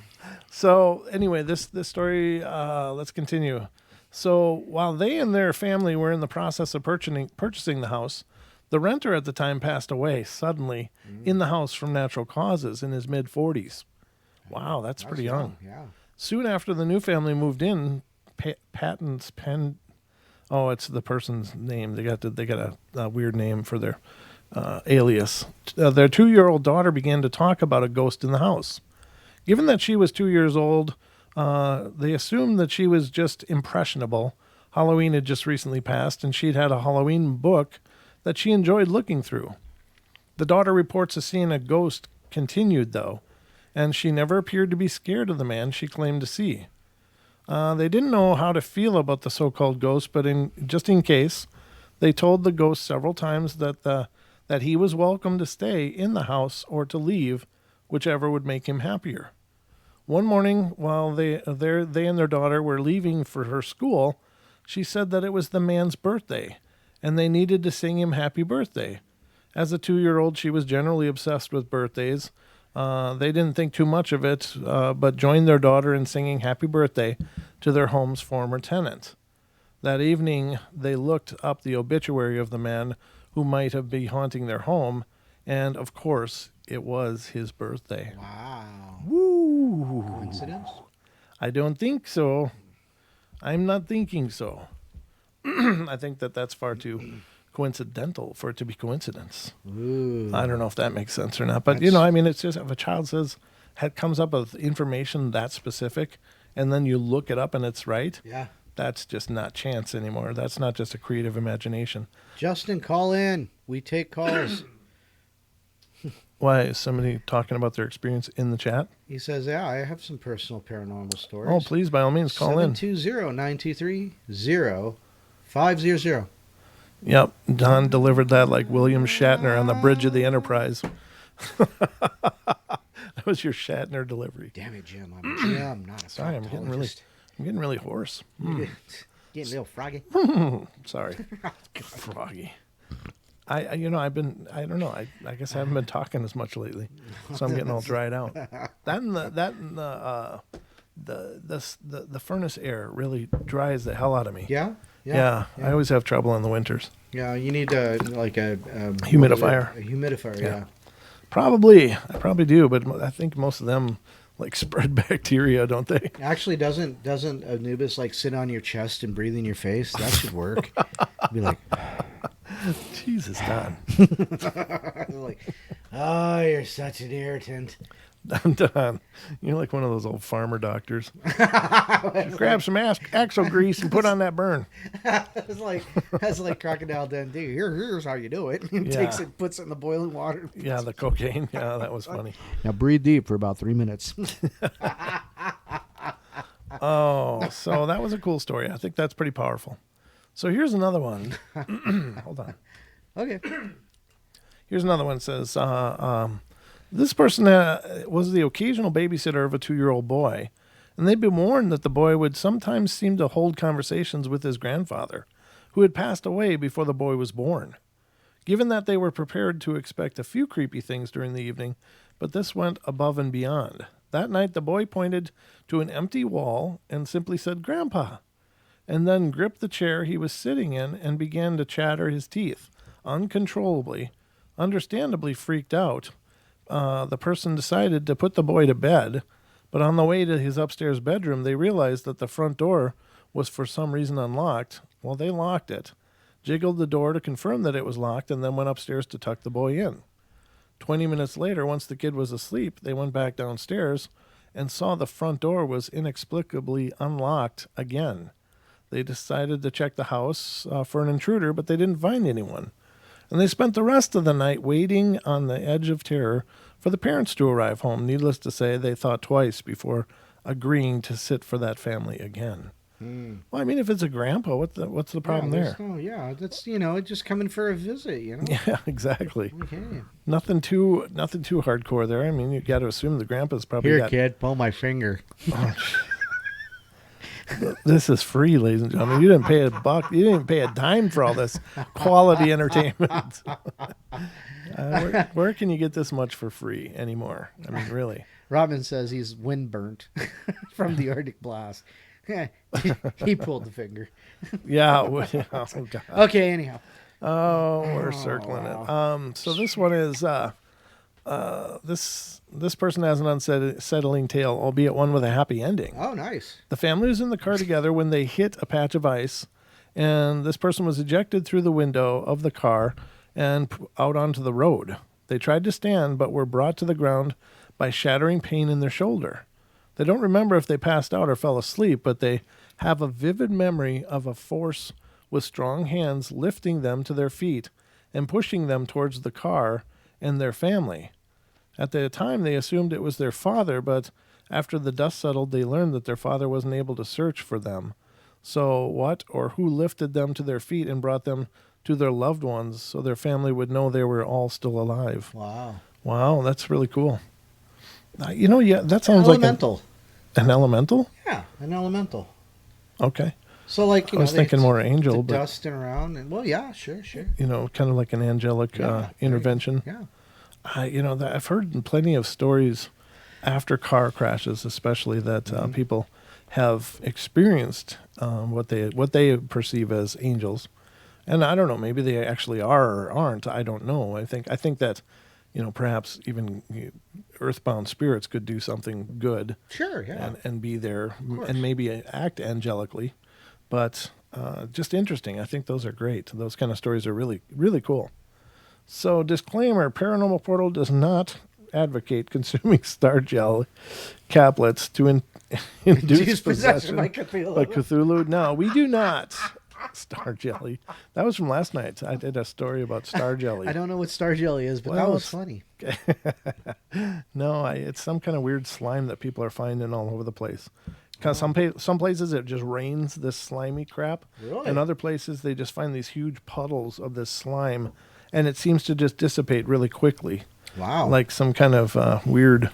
So anyway, this story. Let's continue. So while they and their family were in the process of purchasing the house, the renter at the time passed away suddenly in the house from natural causes in his mid-40s. Wow, that's pretty young. Yeah. Soon after the new family moved in, it's the person's name. They got a weird name for their alias. Their 2-year-old daughter began to talk about a ghost in the house. Given that she was 2 years old, they assumed that she was just impressionable. Halloween had just recently passed, and she'd had a Halloween book that she enjoyed looking through. The daughter reports of seeing a ghost continued, though, and she never appeared to be scared of the man she claimed to see. They didn't know how to feel about the so-called ghost, but just in case, they told the ghost several times that he was welcome to stay in the house or to leave, whichever would make him happier. One morning, while they and their daughter were leaving for her school, she said that it was the man's birthday, and they needed to sing him happy birthday. As a 2-year-old, she was generally obsessed with birthdays. They didn't think too much of it, but joined their daughter in singing happy birthday to their home's former tenant. That evening, they looked up the obituary of the man who might have been haunting their home, and of course, it was his birthday. Wow. Woo! Coincidence? I don't think so. I'm not thinking so. I think that's far too coincidental for it to be coincidence. Ooh. I don't know if that makes sense or not, but it's just if a child comes up with information that specific, and then you look it up and it's right. Yeah, that's just not chance anymore. That's not just a creative imagination. Justin, call in. We take calls. Why is somebody talking about their experience in the chat? He says, "Yeah, I have some personal paranormal stories." Oh, please, by all means, call in. 720-923-0500. Yep, Don delivered that like William Shatner on the bridge of the Enterprise. That was your Shatner delivery. Damn it, Jim! I'm Jim, not a Sorry, I'm getting really hoarse. Getting a little froggy. Sorry, froggy. I don't know. I guess I haven't been talking as much lately, so I'm getting all dried out. The furnace air really dries the hell out of me. Yeah. Yeah. I always have trouble in the winters. Yeah, you need a humidifier. A humidifier, yeah. I probably do, but I think most of them like spread bacteria, don't they? Actually, doesn't Anubis like sit on your chest and breathe in your face? That should work. Be like, Jesus, Don. like, oh, you're such an irritant. Don, you're like one of those old farmer doctors. Grab some axle grease and put on that burn. That's like Crocodile Dundee. Here's how you do it. He takes it, puts it in the boiling water. Yeah, the cocaine. Yeah, that was funny. Now breathe deep for about 3 minutes. Oh, so that was a cool story. I think that's pretty powerful. So here's another one. Hold on. Okay. Here's another one. It says, this person was the occasional babysitter of a 2-year-old boy, and they'd been warned that the boy would sometimes seem to hold conversations with his grandfather, who had passed away before the boy was born. Given that they were prepared to expect a few creepy things during the evening, but this went above and beyond. That night, the boy pointed to an empty wall and simply said, "Grandpa," and then gripped the chair he was sitting in and began to chatter his teeth uncontrollably. Understandably freaked out, the person decided to put the boy to bed, but on the way to his upstairs bedroom, they realized that the front door was for some reason unlocked. Well, they locked it, jiggled the door to confirm that it was locked, and then went upstairs to tuck the boy in. 20 minutes later, once the kid was asleep, they went back downstairs and saw the front door was inexplicably unlocked again. They decided to check the house for an intruder, but they didn't find anyone. And they spent the rest of the night waiting on the edge of terror for the parents to arrive home. Needless to say, they thought twice before agreeing to sit for that family again. Well, I mean, if it's a grandpa, what's the problem there? Oh, yeah, that's just coming for a visit, Yeah, exactly. Okay. Nothing too hardcore there. I mean, you got to assume the grandpa's probably Here, kid, pull my finger. Oh, this is free, ladies and gentlemen. You didn't pay a buck. You didn't pay a dime for all this quality entertainment. Where can you get this much for free anymore? I mean, really. Robin says he's wind burnt from the Arctic blast. He pulled the finger. Yeah. Oh, God. Okay, anyhow. Oh, we're circling it. So this one is this person has an unsettling tale, albeit one with a happy ending. Oh, nice. The family was in the car together when they hit a patch of ice, and this person was ejected through the window of the car and out onto the road. They tried to stand, but were brought to the ground by shattering pain in their shoulder. They don't remember if they passed out or fell asleep, but they have a vivid memory of a force with strong hands lifting them to their feet and pushing them towards the car and their family. At the time, they assumed it was their father, but after the dust settled, they learned that their father wasn't able to search for them. So what or who lifted them to their feet and brought them to their loved ones so their family would know they were all still alive? Wow, that's really cool. That sounds elemental. Like an elemental? Yeah, an elemental. Okay. So like, I was thinking more angel, but dusting around and yeah, sure. Kind of like an angelic intervention. Yeah. I've heard plenty of stories after car crashes, especially that people have experienced what they perceive as angels, and I don't know, maybe they actually are or aren't. I don't know. I think that perhaps even earthbound spirits could do something good. Sure, yeah, and be there and maybe act angelically, but just interesting. I think those are great. Those kind of stories are really, really cool. So, disclaimer, Paranormal Portal does not advocate consuming star gel caplets to induce possession by Cthulhu. No, we do not. Star jelly. That was from last night. I did a story about star jelly. I don't know what star jelly is, but that was funny. No, it's some kind of weird slime that people are finding all over the place. Because some places it just rains this slimy crap. Really? And other places they just find these huge puddles of this slime, and it seems to just dissipate really quickly. Wow. Like some kind of weird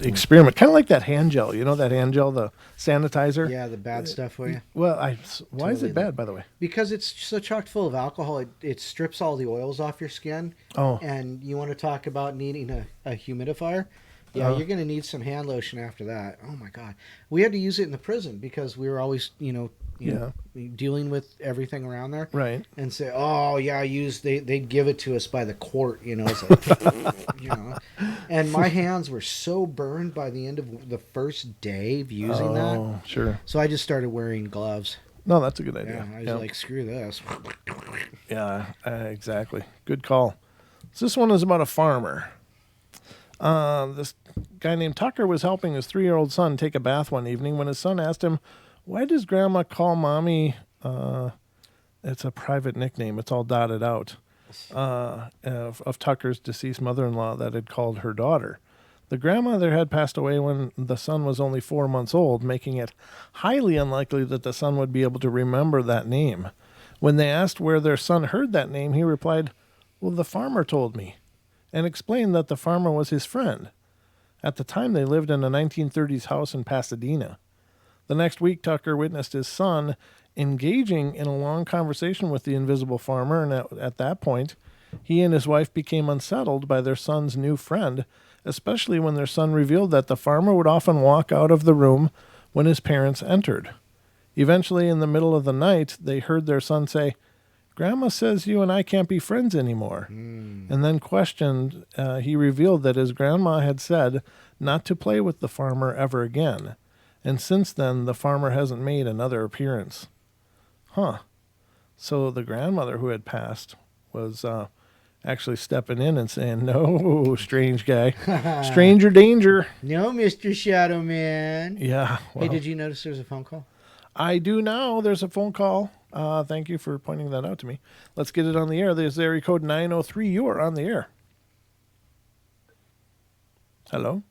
experiment, kind of like that hand gel. You know that hand gel, the sanitizer? Yeah, the bad stuff for you. Well, why is it bad, by the way? Because it's so chock full of alcohol, it strips all the oils off your skin. Oh. And you want to talk about needing a humidifier? Yeah, you're going to need some hand lotion after that. Oh, my God. We had to use it in the prison because we were always, dealing with everything around there. Right. And say, oh, yeah, they'd give it to us by the quart, It's like, And my hands were so burned by the end of the first day of using that. Oh, sure. So I just started wearing gloves. No, that's a good idea. Yeah, I was like, screw this. Yeah, exactly. Good call. So this one is about a farmer. This guy named Tucker was helping his 3-year-old son take a bath one evening when his son asked him, why does Grandma call Mommy, it's a private nickname, it's all dotted out, of Tucker's deceased mother-in-law that had called her daughter. The grandmother had passed away when the son was only 4 months old, making it highly unlikely that the son would be able to remember that name. When they asked where their son heard that name, he replied, well, the farmer told me, and explained that the farmer was his friend. At the time, they lived in a 1930s house in Pasadena. The next week, Tucker witnessed his son engaging in a long conversation with the invisible farmer, and at that point, he and his wife became unsettled by their son's new friend, especially when their son revealed that the farmer would often walk out of the room when his parents entered. Eventually, in the middle of the night, they heard their son say, Grandma says you and I can't be friends anymore. And then questioned, he revealed that his grandma had said not to play with the farmer ever again. And since then, the farmer hasn't made another appearance. Huh. So the grandmother who had passed was actually stepping in and saying, no, strange guy. Stranger danger. No, Mr. Shadow Man. Yeah. Well, hey, did you notice there's a phone call? I do now. There's a phone call. Thank you for pointing that out to me. Let's get it on the air. There's area code 903. You are on the air. Hello?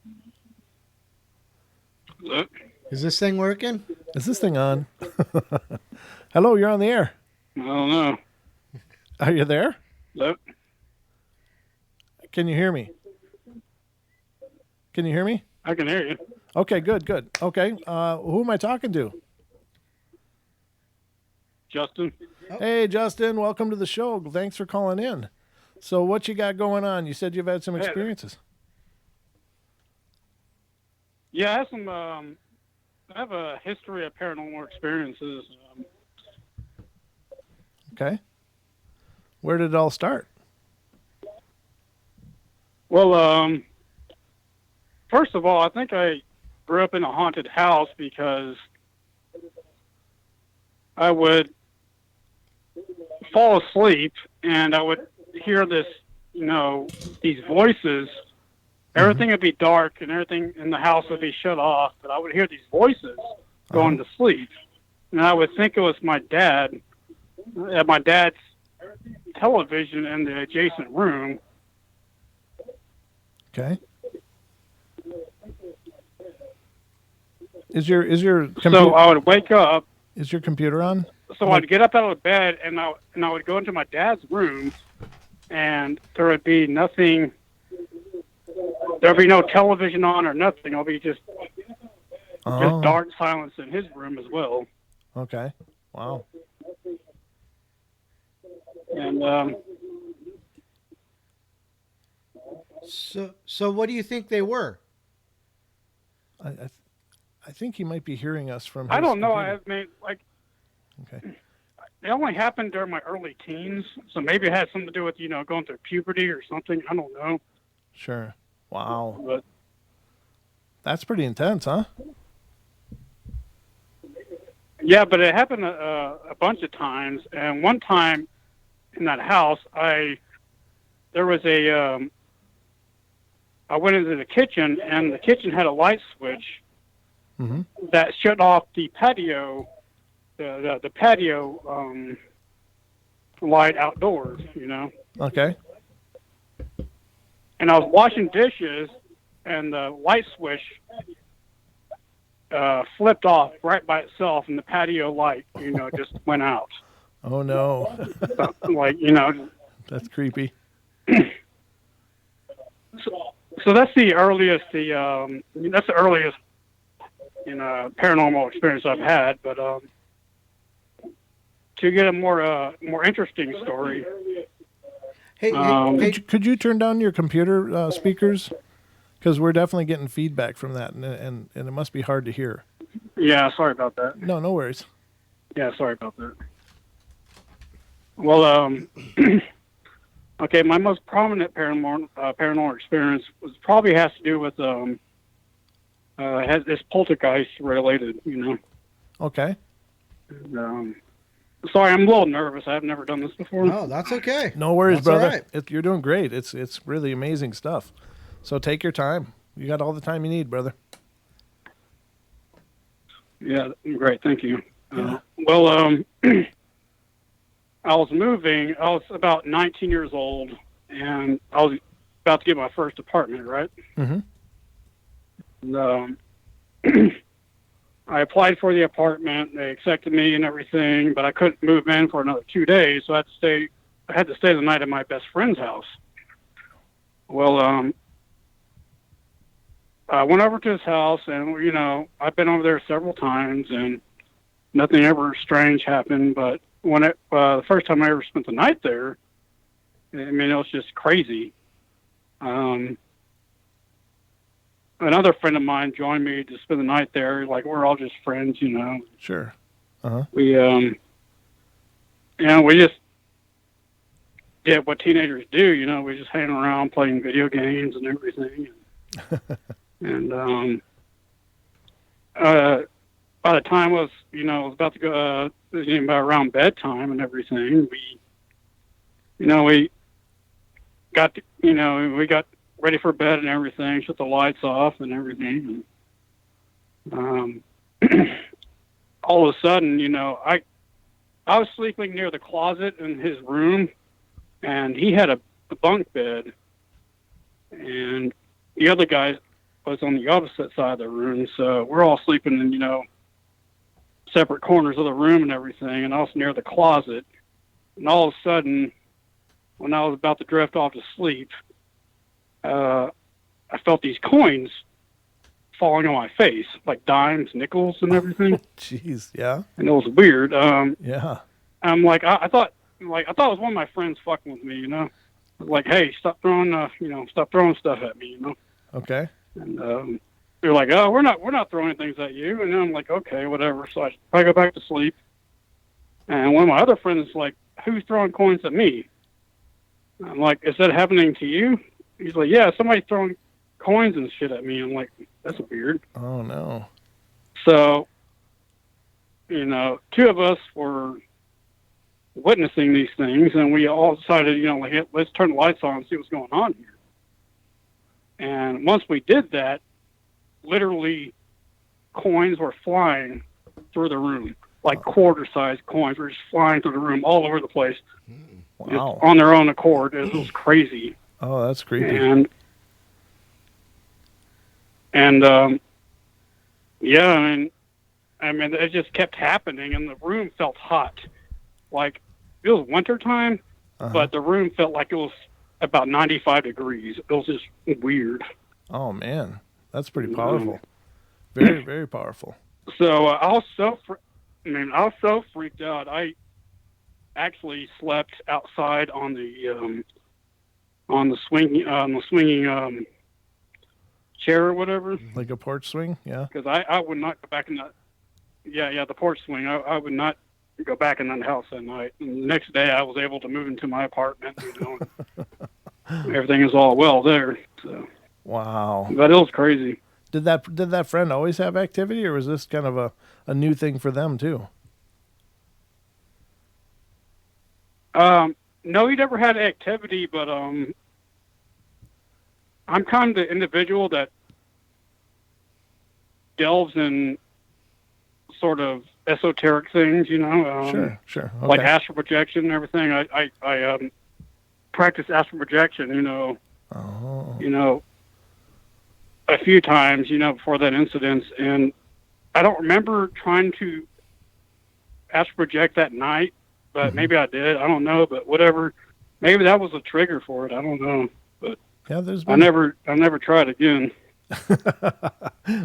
Hello? Is this thing working? Is this thing on? Hello, you're on the air. I don't know. Are you there? Hello? Can you hear me? Can you hear me? I can hear you. Okay, good. Okay, who am I talking to? Justin? Oh. Hey, Justin, welcome to the show. Thanks for calling in. So what you got going on? You said you've had some experiences. Yeah, I have a history of paranormal experiences. Okay. Where did it all start? Well, first of all, I think I grew up in a haunted house because I would fall asleep and I would hear this, these voices. Everything would be dark and everything in the house would be shut off, but I would hear these voices going to sleep. And I would think it was my dad at my dad's television in the adjacent room. Okay. Is your So I would wake up. Is your computer on? So I'd get up out of bed and I would go into my dad's room, and there would be nothing. There'd be no television on or nothing. It'll be just dark silence in his room as well. Okay. Wow. And So what do you think they were? I think he might be hearing us from. I don't know. Computer. I mean, like, okay. It only happened during my early teens, so maybe it had something to do with going through puberty or something. I don't know. Sure. Wow. But that's pretty intense, huh? yeah, but it happened a bunch of times. And one time in that house, I went into the kitchen, and the kitchen had a light switch that shut off the patio, the patio light outdoors. Okay. And I was washing dishes, and the light switch flipped off right by itself, and the patio light, just went out. Oh no! So, that's creepy. So So that's the earliest. That's the earliest, paranormal experience I've had. But to get a more interesting story. Hey, could you turn down your computer speakers? Because we're definitely getting feedback from that, and it must be hard to hear. Yeah, sorry about that. No worries. Yeah, sorry about that. Well, okay, my most prominent paranormal experience probably has to do with this poltergeist related, Okay. Sorry, I'm a little nervous. I've never done this before. No, that's okay. No worries, that's brother. All right. You're doing great. It's really amazing stuff. So take your time. You got all the time you need, brother. Yeah, great. Thank you. Yeah. I was moving. I was about 19 years old, and I was about to get my first apartment, right? Mm-hmm. And, I applied for the apartment. They accepted me and everything, but I couldn't move in for another 2 days, so I had to stay the night at my best friend's house. Well, I went over to his house, and I've been over there several times, and nothing ever strange happened. But when the first time I ever spent the night there, it was just crazy. Another friend of mine joined me to spend the night there. Like, we're all just friends, Sure. Uh-huh. We we just did what teenagers do. We just hang around playing video games and everything. And by the time I was about to go, about around bedtime and everything, we got ready for bed and everything, shut the lights off and everything. And, all of a sudden, I was sleeping near the closet in his room, and he had a bunk bed, and the other guy was on the opposite side of the room. So we're all sleeping in, separate corners of the room and everything, and I was near the closet. And all of a sudden, when I was about to drift off to sleep, I felt these coins falling on my face, like dimes, nickels, and everything. Jeez, yeah. And it was weird. Yeah. I'm like, I thought it was one of my friends fucking with me, Like, hey, stop throwing stuff at me, Okay. And they're like, oh, we're not throwing things at you. And then I'm like, okay, whatever. So I go back to sleep. And one of my other friends is like, who's throwing coins at me? I'm like, is that happening to you? He's like, yeah, somebody's throwing coins and shit at me. I'm like, that's weird. Oh, no. So, two of us were witnessing these things, and we all decided, let's turn the lights on and see what's going on here. And once we did that, literally coins were flying through the room, like quarter-sized coins were just flying through the room all over the place. Wow. Just on their own accord. It was crazy. Oh, that's creepy. And yeah, it just kept happening, and the room felt hot. Like, it was wintertime, but the room felt like it was about 95 degrees. It was just weird. Oh, man. That's pretty powerful. Very, very powerful. So I was so freaked out. I actually slept outside on the swinging chair or whatever. Like a porch swing, yeah. Because I would not go back in that. Yeah, the porch swing. I would not go back in that house that night. And the next day, I was able to move into my apartment. Everything is all well there. So. Wow. But it was crazy. Did that friend always have activity, or was this kind of a new thing for them too? No, he never had activity, but I'm kind of the individual that delves in sort of esoteric things, Sure. Okay. Like astral projection and everything. I practice astral projection, a few times, before that incident, and I don't remember trying to astral project that night, but maybe I did. I don't know, but whatever. Maybe that was a trigger for it. I don't know, but Yeah, I never tried again.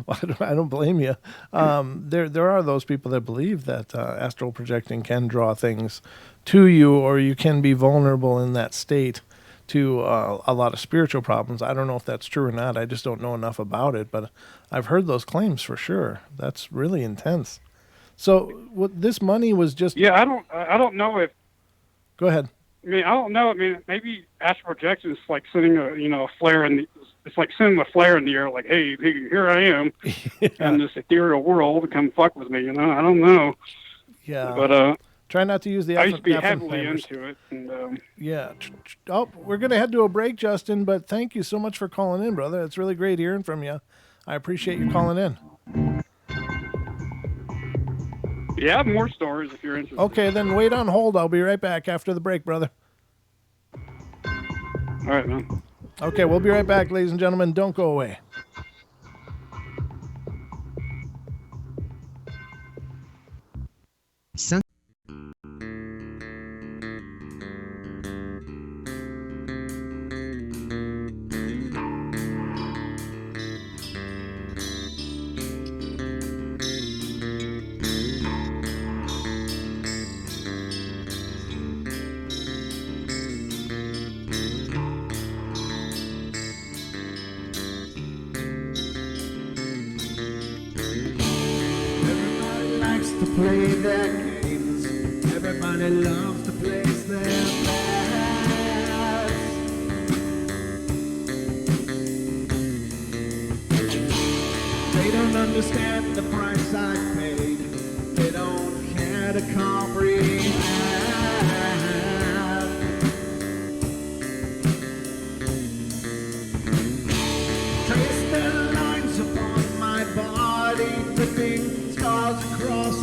Well, I don't blame you. There are those people that believe that astral projecting can draw things to you, or you can be vulnerable in that state to a lot of spiritual problems. I don't know if that's true or not. I just don't know enough about it, but I've heard those claims for sure. That's really intense. So this money was just... Yeah, I don't know if... Go ahead. I mean, I don't know. I mean, maybe astral projection is like sending a flare in the... It's like sending a flare in the air, like, hey, here I am in this ethereal world. Come fuck with me, I don't know. Yeah. But try not to use the... I used to be heavily into it. And, yeah. Oh, we're going to head to a break, Justin, but thank you so much for calling in, brother. It's really great hearing from you. I appreciate you calling in. Yeah, I have more stories if you're interested. Okay, then wait on hold. I'll be right back after the break, brother. All right, man. Okay, we'll be right back, ladies and gentlemen. Don't go away. Play their games. Everybody loves to place their bets. They don't understand the price I paid. They don't care to comprehend. Trace their lines upon my body, dripping scars across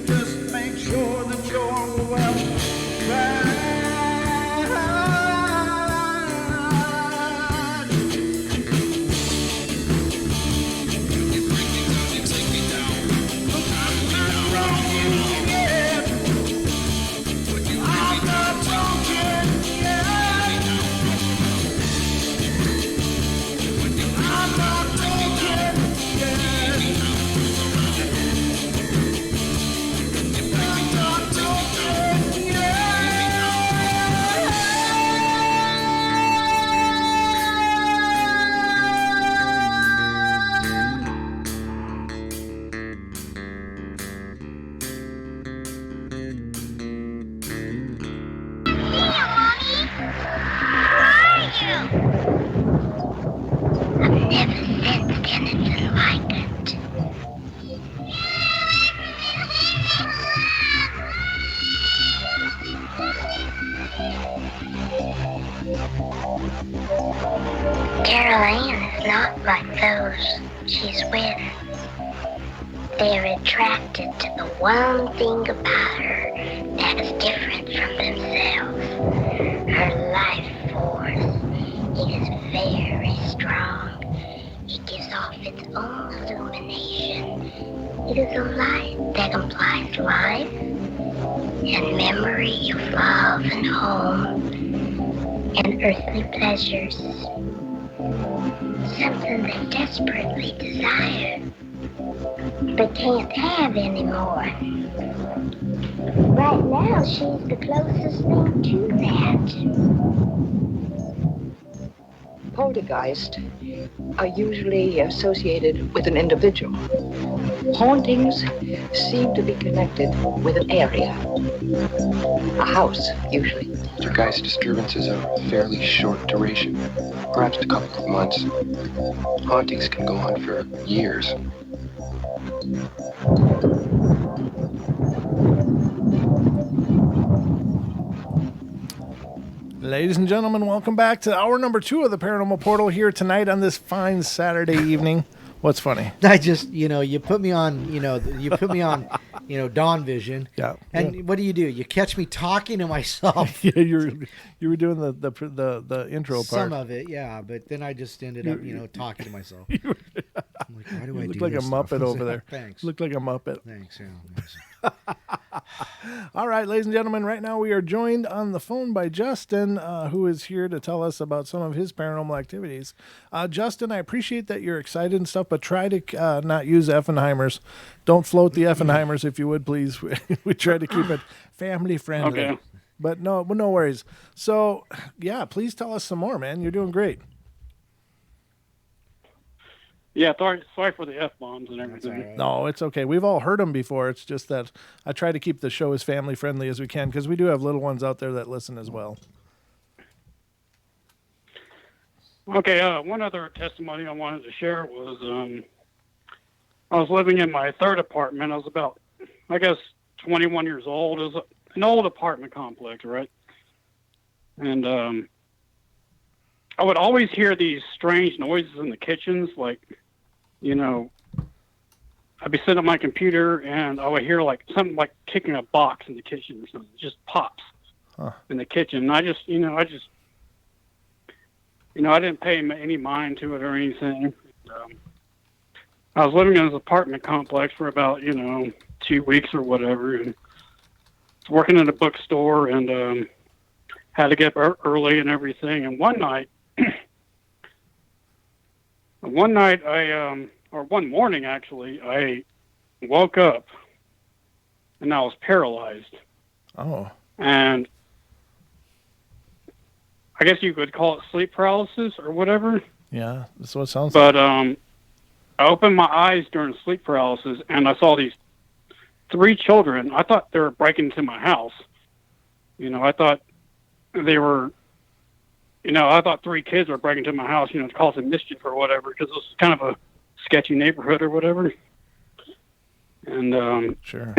just make sure that you're well fed. Carol Ann is not like those she's with. They're attracted to the one thing about her that is different from themselves. Her life force is very strong. It gives off its own illumination. It is a light that implies life and memory of love and home and earthly pleasures. Something they desperately desire, but can't have anymore. Right now, she's the closest thing to that. Poltergeists are usually associated with an individual. Hauntings seem to be connected with an area. A house, usually. Poltergeist disturbances are fairly short duration, perhaps a couple of months. Hauntings can go on for years. Ladies and gentlemen, welcome back to hour number 2 of the Paranormal Portal here tonight on this fine Saturday evening. What's funny? I just, you put me on, Dawn Vision. Yeah. And what do? You catch me talking to myself. Yeah, you were doing the intro part. Some of it, yeah, but then I just ended up, talking to myself. I'm like, why do I do look like this a Muppet stuff? over there. Thanks. Looked like a Muppet. Thanks. Yeah. All right, ladies and gentlemen, right now we are joined on the phone by Justin, who is here to tell us about some of his paranormal activities. Justin, I appreciate that you're excited and stuff, but try to not use Effenheimers. Don't float the Effenheimers, if you would, please. We try to keep it family friendly. Okay. But no worries. So, yeah, please tell us some more, man. You're doing great. Yeah, sorry for the F-bombs and everything. Right. No, it's okay. We've all heard them before. It's just that I try to keep the show as family friendly as we can because we do have little ones out there that listen as well. Okay, one other testimony I wanted to share was I was living in my third apartment. I was about, 21 years old. It was an old apartment complex, right? And I would always hear these strange noises in the kitchens, like, I'd be sitting at my computer and I would hear like something like kicking a box in the kitchen or something. It just pops in the kitchen. And I didn't pay any mind to it or anything. I was living in this apartment complex for about, 2 weeks or whatever, and working in a bookstore and had to get up early and everything. And one morning actually, I woke up and I was paralyzed. Oh. And I guess you could call it sleep paralysis or whatever. Yeah, that's what it sounds like. But I opened my eyes during sleep paralysis and I saw these 3 children. I thought they were breaking into my house. I thought they were, I thought 3 kids were breaking into my house, causing mischief or whatever, because it was kind of a sketchy neighborhood or whatever. And sure.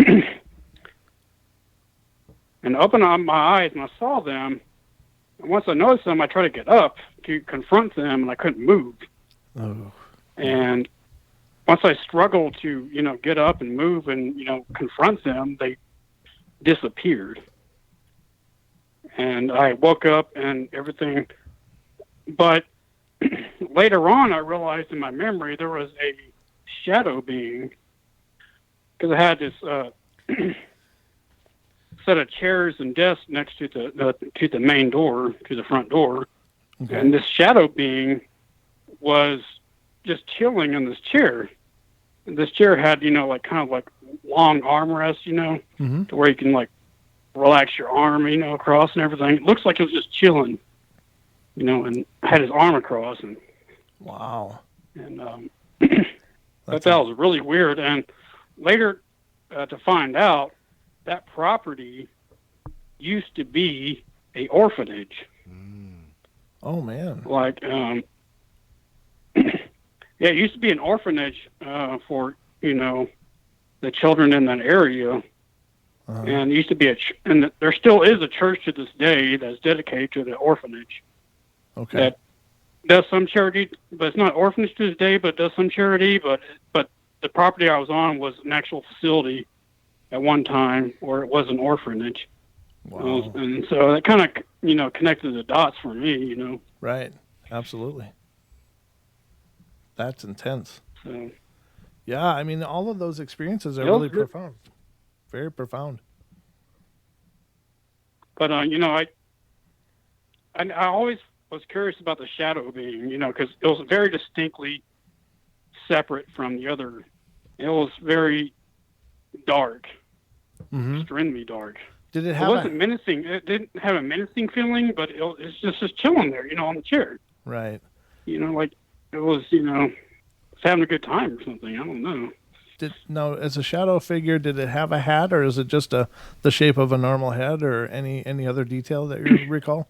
And I opened up my eyes and I saw them. And once I noticed them, I tried to get up to confront them, and I couldn't move. Oh. And once I struggled to, get up and move and, confront them, they disappeared. And I woke up and everything. But later on, I realized in my memory there was a shadow being, because I had this set of chairs and desks next to the main door, to the front door. Okay. And this shadow being was just chilling in this chair. And this chair had, kind of like long armrests, mm-hmm. to where you can like relax your arm, across and everything. It looks like it was just chilling, and had his arm across. And wow. And that was really weird. And later to find out that property used to be a orphanage. Oh man. Like, yeah, it used to be an orphanage for, the children in that area. Uh-huh. And it used to be and there still is a church to this day that's dedicated to the orphanage. Okay. That does some charity, but it's not orphanage to this day, but it does some charity. But the property I was on was an actual facility at one time, or it was an orphanage. Wow. And so that kind of, connected the dots for me, Right. Absolutely. That's intense. So, yeah, I mean, all of those experiences are really profound. Very profound. But, I always was curious about the shadow being, because it was very distinctly separate from the other. It was very dark, extremely dark. Did it have? It wasn't menacing. It didn't have a menacing feeling, but it's just chilling there, on the chair. Right. Like it was, having a good time or something. I don't know. Now, as a shadow figure, did it have a hat, or is it just the shape of a normal head, or any other detail that you recall?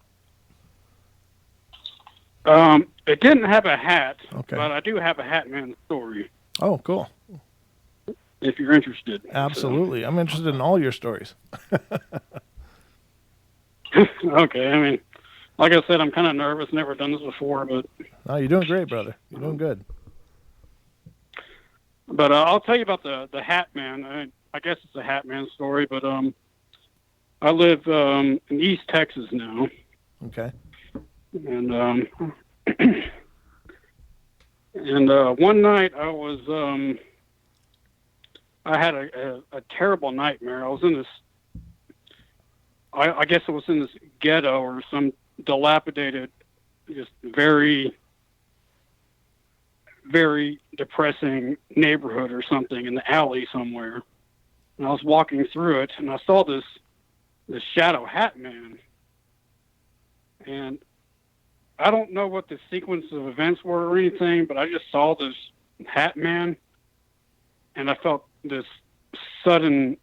It didn't have a hat, okay, but I do have a Hat Man story. Oh, cool. If you're interested. Absolutely. So. I'm interested in all your stories. Okay. I mean, like I said, I'm kind of nervous. Never done this before, but. No, you're doing great, brother. You're doing good. But I'll tell you about the Hat Man. I guess it's a Hat Man story, but I live in East Texas now. Okay. And one night I had a terrible nightmare. I was in this, I guess it was in this ghetto or some dilapidated, just very, very depressing neighborhood or something in the alley somewhere. And I was walking through it and I saw this shadow Hat Man. And I don't know what the sequence of events were or anything, but I just saw this Hat Man and I felt this sudden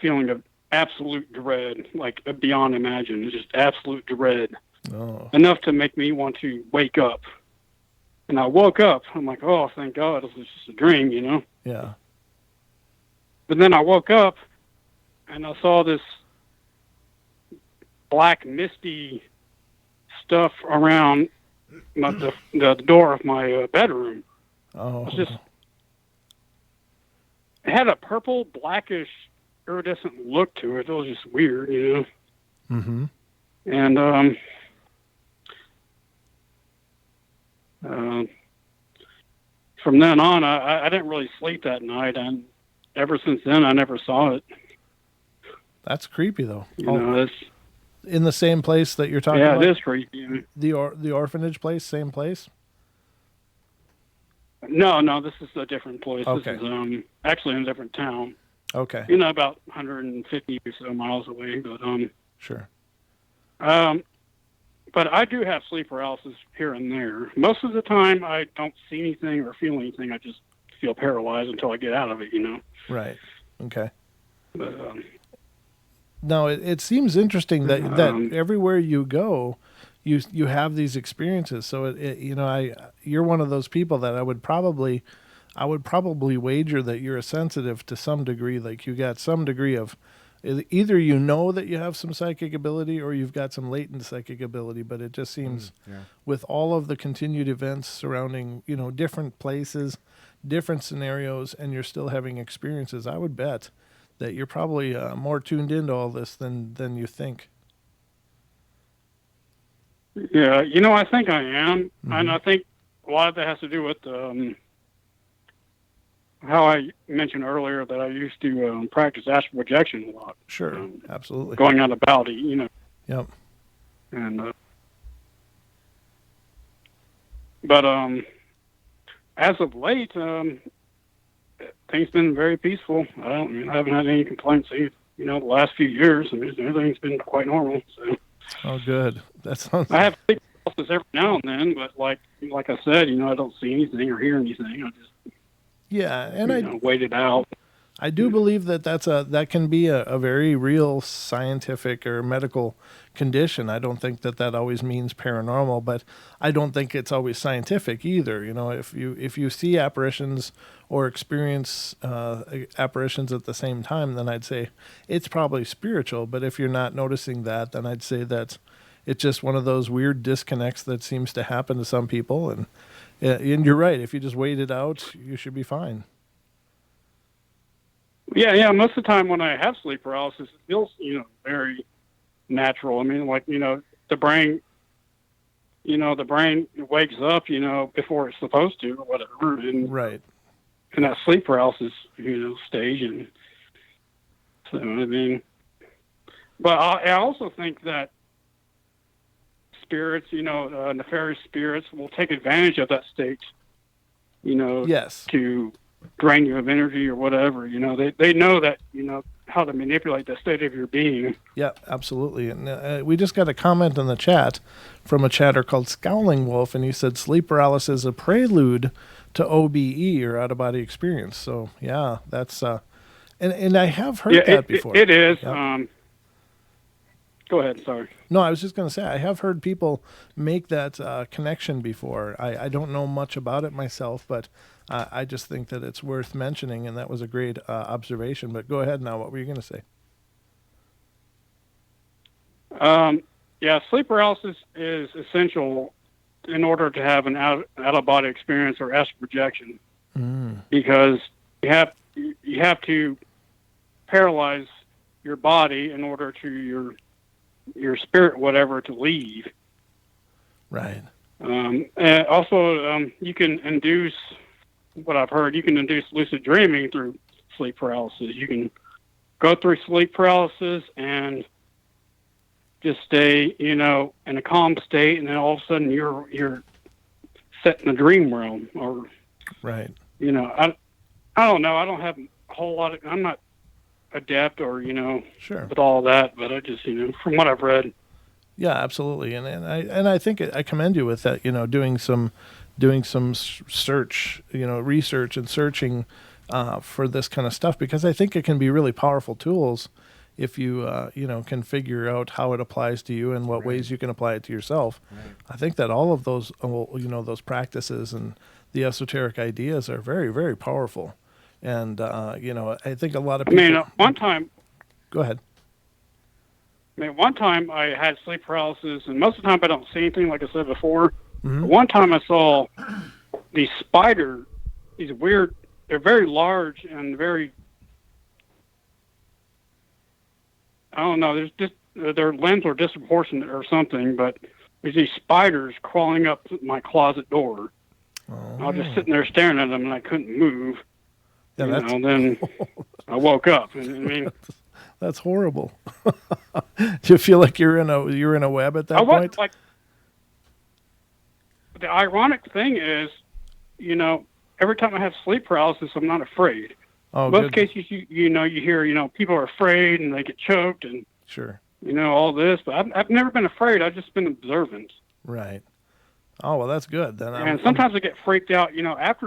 feeling of absolute dread, like beyond imagine. It's just absolute dread. Oh. Enough to make me want to wake up. And I woke up. I'm like, oh, thank God, it was just a dream, Yeah. But then I woke up and I saw this black, misty stuff around the door of my bedroom. Oh. It had a purple, blackish, iridescent look to it. It was just weird, Mm-hmm. And from then on, I didn't really sleep that night, and ever since then, I never saw it. That's creepy, though. It's in the same place that you're talking about? Yeah, it is creepy. The orphanage place, same place? No, this is a different place. Okay. This is actually in a different town. Okay. About 150 or so miles away, but Sure. But I do have sleep paralysis here and there. Most of the time, I don't see anything or feel anything. I just feel paralyzed until I get out of it, Right. Okay. But, no, it seems interesting that everywhere you go, you have these experiences. So you're one of those people that I would probably wager that you're sensitive to some degree. Like you got some degree of either that you have some psychic ability or you've got some latent psychic ability. But it just seems with all of the continued events surrounding different places, different scenarios, and you're still having experiences, I would bet that you're probably more tuned into all this than you think. Yeah, I think I am. Mm-hmm. And I think a lot of that has to do with how I mentioned earlier that I used to practice astral projection a lot. Sure, absolutely. Going out about it, Yep. And but as of late, things been very peaceful. I haven't had any complaints either. The last few years, everything's been quite normal. So. Oh, good. That sounds. I have sleep paralysis every now and then, but like I said, I don't see anything or hear anything. I just and wait it out. I do believe that can be a very real scientific or medical condition. I don't think that always means paranormal, but I don't think it's always scientific either. If you see apparitions or experience apparitions at the same time, then I'd say it's probably spiritual. But if you're not noticing that, then I'd say that it's just one of those weird disconnects that seems to happen to some people. And you're right. If you just wait it out, you should be fine. Yeah. Most of the time when I have sleep paralysis, it feels, very natural. I mean, like, the brain wakes up, before it's supposed to or whatever. And, right. In that sleep paralysis, stage. And so, I mean, but I also think that spirits, nefarious spirits will take advantage of that state, yes, to drain you of energy or whatever. They know that, how to manipulate the state of your being. Yeah, absolutely. And we just got a comment in the chat from a chatter called Scowling Wolf, and he said sleep paralysis is a prelude to OBE, or out-of-body experience. So, yeah, that's... and I have heard that before. It is. Yeah. Go ahead, sorry. No, I was just going to say, I have heard people make that connection before. I don't know much about it myself, but I just think that it's worth mentioning, and that was a great observation. But go ahead now. What were you going to say? Sleep paralysis is essential in order to have an out-of-body experience or astral projection, because you have to paralyze your body in order to your spirit, whatever, to leave. Right. And also, you can induce, what I've heard, you can induce lucid dreaming through sleep paralysis. You can go through sleep paralysis and just stay, in a calm state, and then all of a sudden you're set in the dream realm, or right. I don't know. I don't have a whole lot of. I'm not adept or sure with all that, but I just from what I've read. Yeah, absolutely, and I think I commend you with that. Doing some search, research and searching for this kind of stuff, because I think it can be really powerful tools if you can figure out how it applies to you and what ways you can apply it to yourself. Right. I think that all of those those practices and the esoteric ideas are very, very powerful. And I think a lot of people. One time. Go ahead. One time I had sleep paralysis, and most of the time I don't see anything, like I said before. Mm-hmm. One time I saw these spiders, these weird. They're very large and very. I don't know. There's just their limbs are disproportionate or something, but there's these spiders crawling up my closet door. Oh. I was just sitting there staring at them, and I couldn't move. Yeah, then I woke up. And, that's horrible. Do you feel like you're in a web at that point? Like, the ironic thing is, every time I have sleep paralysis, I'm not afraid. Oh, most cases, you hear, people are afraid and they get choked and sure, all this. But I've never been afraid. I've just been observant. Right. Oh, well, that's good. Then. And sometimes I get freaked out. After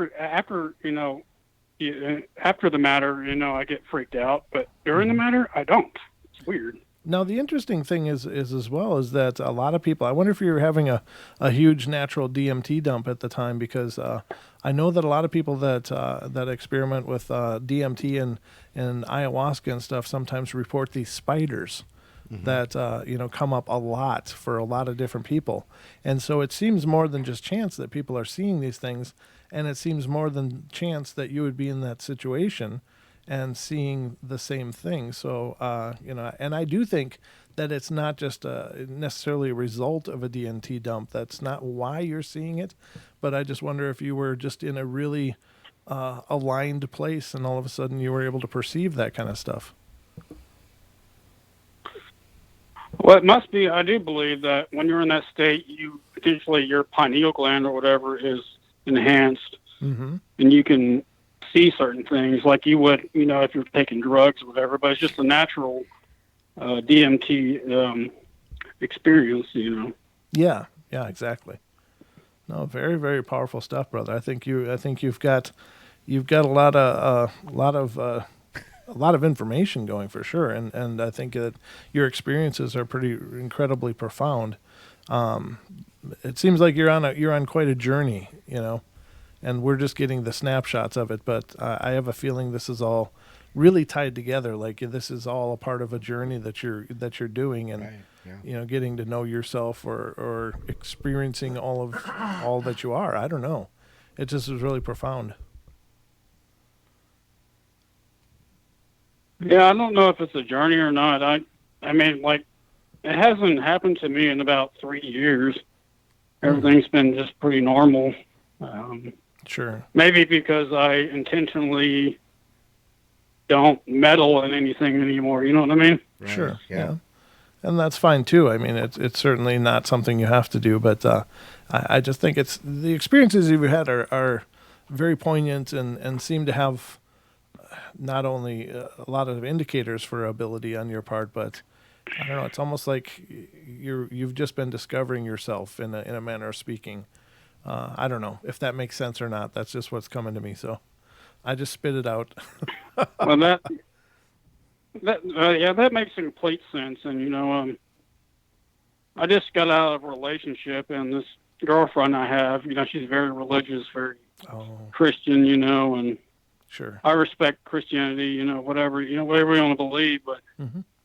the matter, I get freaked out. But during the matter, I don't. It's weird. Now, the interesting thing is as well is that a lot of people, I wonder if you're having a huge natural DMT dump at the time, because I know that a lot of people that experiment with DMT and ayahuasca and stuff sometimes report these spiders that come up a lot for a lot of different people. And so it seems more than just chance that people are seeing these things, and it seems more than chance that you would be in that situation and seeing the same thing. So, and I do think that it's not just necessarily a result of a DMT dump. That's not why you're seeing it. But I just wonder if you were just in a really aligned place and all of a sudden you were able to perceive that kind of stuff. Well, it must be. I do believe that when you're in that state, potentially your pineal gland or whatever is enhanced, and you can see certain things like you would, if you're taking drugs or whatever. But it's just a natural DMT experience, Yeah, exactly. No, very, very powerful stuff, brother. I think you've got a lot of information going for sure, and I think that your experiences are pretty incredibly profound. It seems like you're on quite a journey, and we're just getting the snapshots of it. But I have a feeling this is all really tied together. Like this is all a part of a journey that you're doing, and getting to know yourself or experiencing all that you are. I don't know. It just was really profound. Yeah, I don't know if it's a journey or not. I mean, like, it hasn't happened to me in about 3 years. Everything's been just pretty normal. Sure. Maybe because I intentionally don't meddle in anything anymore. You know what I mean? Right. Sure. Yeah. And that's fine too. I mean, it's certainly not something you have to do, but I just think it's the experiences you've had are very poignant and seem to have not only a lot of indicators for ability on your part, but I don't know. It's almost like you've just been discovering yourself in a manner of speaking. I don't know if that makes sense or not. That's just what's coming to me. So I just spit it out. Well, that makes complete sense. And I just got out of a relationship, and this girlfriend I have, she's very religious, very Christian, and sure, I respect Christianity, whatever you want to believe, but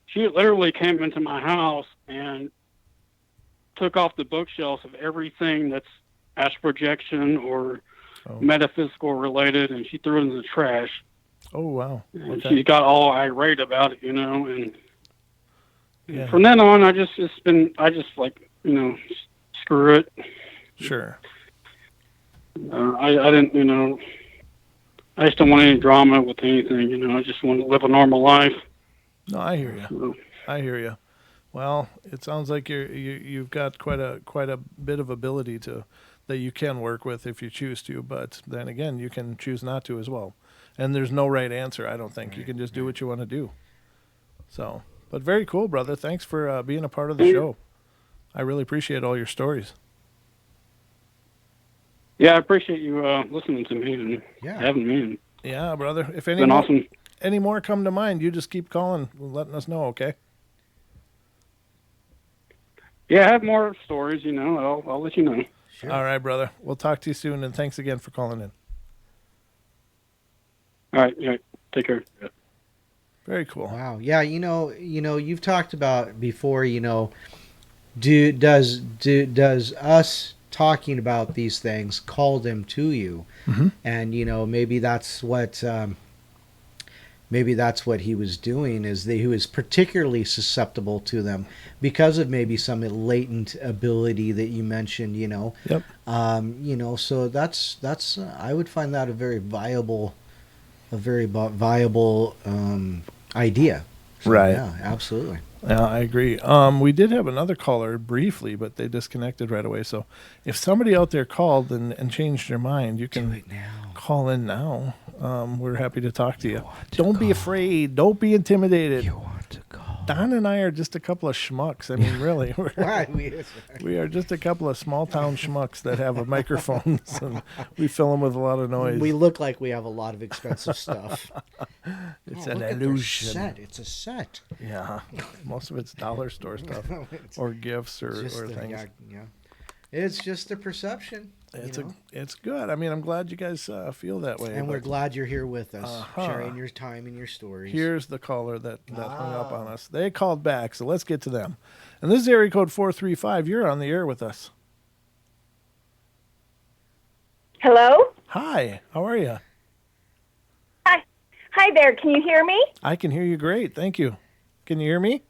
she literally came into my house and took off the bookshelves of everything that's astral projection or metaphysical related, and she threw it in the trash. Oh, wow. And she got all irate about it, and from then on, I just screw it. Sure. I didn't, I just don't want any drama with anything, I just want to live a normal life. No, I hear you. I hear you. Well, it sounds like you've got quite a bit of ability that you can work with if you choose to, but then again, you can choose not to as well. And there's no right answer, I don't think. You can just do what you want to do. So, but very cool, brother. Thanks for being a part of the show. I really appreciate all your stories. Yeah, I appreciate you listening to me and having me. Yeah, brother. If awesome. Any more come to mind, you just keep calling, letting us know, okay? Yeah, I have more stories, I'll let you know. Sure. All right, brother. We'll talk to you soon, and thanks again for calling in. All right. Yeah. Take care. Yeah. Very cool. Wow. Yeah. You've talked about before, does us talking about these things call them to you? Mm-hmm. And, maybe that's what he was doing, is that he was particularly susceptible to them because of maybe some latent ability that you mentioned, Yep. So that's I would find that a very viable idea. So, right. Yeah, absolutely. Yeah, I agree. We did have another caller briefly, but they disconnected right away. So if somebody out there called and changed their mind, you can call in now. We're happy to talk to you. Don't be afraid. Don't be intimidated. You want to call. Don and I are just a couple of schmucks. I mean, really. We are just a couple of small-town schmucks that have microphones, and we fill them with a lot of noise. We look like we have a lot of expensive stuff. It's an illusion. It's a set. Yeah. Most of it's dollar store stuff or gifts or things. Yeah. It's just a perception. It's good. I mean, I'm glad you guys feel that way. And we're glad you're here with us, sharing your time and your stories. Here's the caller that hung up on us. They called back, so let's get to them. And this is area code 435. You're on the air with us. Hello? Hi. How are you? Hi there. Can you hear me? I can hear you great. Thank you. Can you hear me?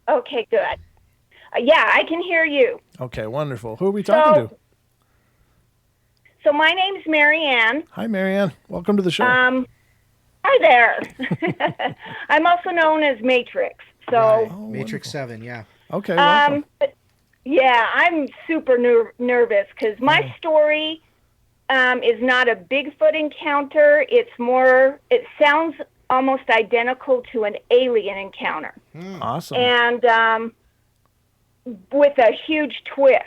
Okay, good. Yeah, I can hear you. Okay, wonderful. Who are we talking to? So my name's Mary Ann. Hi, Mary Ann. Welcome to the show. Hi there. I'm also known as Matrix. So right. Matrix 7, yeah. Okay, welcome. Yeah, I'm super nervous because my story is not a Bigfoot encounter. It sounds almost identical to an alien encounter. Awesome. And with a huge twist.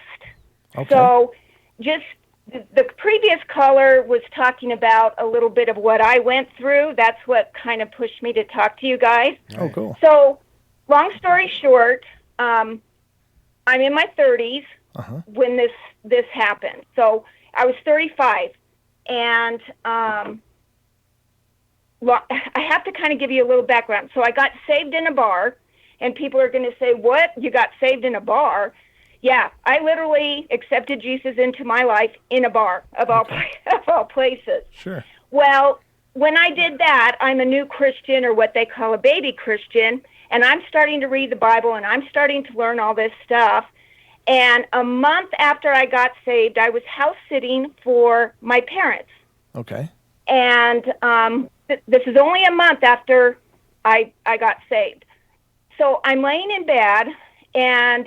Okay. So just the previous caller was talking about a little bit of what I went through. That's what kind of pushed me to talk to you guys. Oh, cool. So long story short, I'm in my 30s when this happened. So I was 35, and I have to kind of give you a little background. So I got saved in a bar, and people are going to say, what? You got saved in a bar? Yeah, I literally accepted Jesus into my life in a bar, of all places. Sure. Well, when I did that, I'm a new Christian, or what they call a baby Christian, and I'm starting to read the Bible, and I'm starting to learn all this stuff. And a month after I got saved, I was house sitting for my parents. Okay. And this is only a month after I got saved. So I'm laying in bed, and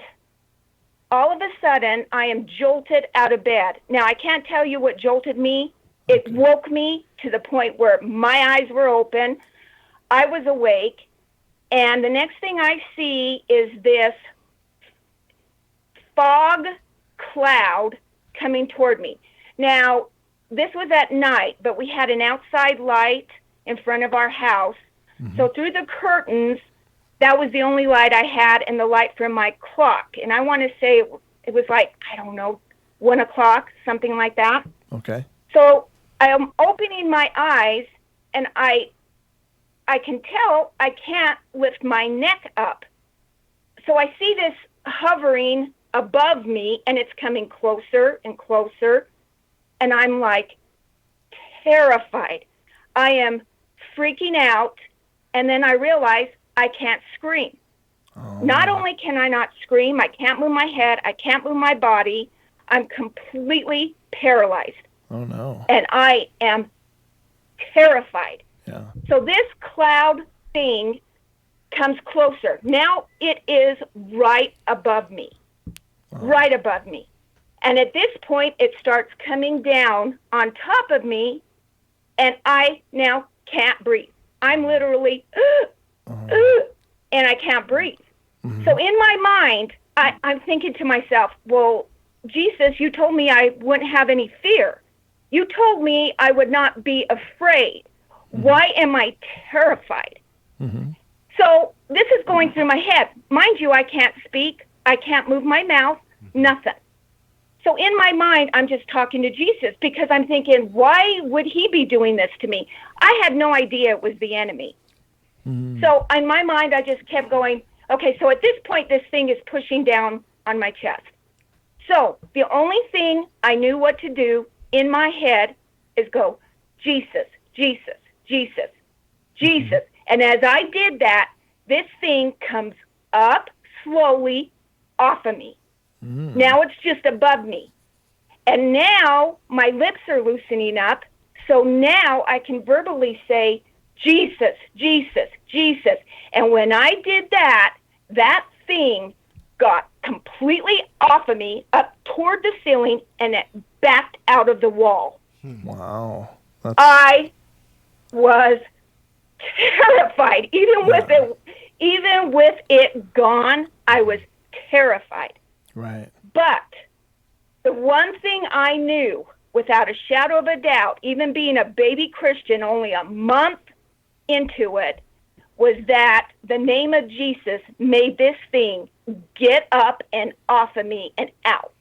all of a sudden, I am jolted out of bed. Now, I can't tell you what jolted me. It woke me to the point where my eyes were open. I was awake. And the next thing I see is this fog cloud coming toward me. Now, this was at night, but we had an outside light in front of our house. Mm-hmm. So through the curtains, that was the only light I had, and the light from my clock. And I want to say it was like, I don't know, 1 o'clock, something like that. Okay. So I am opening my eyes, and I can tell I can't lift my neck up. So I see this hovering above me, and it's coming closer and closer, and I'm like terrified. I am freaking out, and then I realize I can't scream. Oh. Not only can I not scream, I can't move my head, I can't move my body. I'm completely paralyzed. Oh, no. And I am terrified. Yeah. So this cloud thing comes closer. Now it is right above me. Oh. Right above me. And at this point, it starts coming down on top of me, and I now can't breathe. I'm literally, and I can't breathe. Mm-hmm. So in my mind, I'm thinking to myself, well, Jesus, you told me I wouldn't have any fear. You told me I would not be afraid. Mm-hmm. Why am I terrified? Mm-hmm. So this is going through my head. Mind you, I can't speak. I can't move my mouth. Nothing. So in my mind, I'm just talking to Jesus, because I'm thinking, why would he be doing this to me? I had no idea it was the enemy. Mm-hmm. So in my mind, I just kept going, okay, so at this point, this thing is pushing down on my chest. So the only thing I knew what to do in my head is go, Jesus, Jesus, Jesus, Jesus. Mm-hmm. And as I did that, this thing comes up slowly off of me. Mm. Now it's just above me. And now my lips are loosening up. So now I can verbally say, Jesus, Jesus, Jesus. And when I did that, that thing got completely off of me, up toward the ceiling, and it backed out of the wall. Wow. I was terrified. Even with it gone, I was terrified. Right. But the one thing I knew without a shadow of a doubt, even being a baby Christian only a month into it, was that the name of Jesus made this thing get up and off of me and out.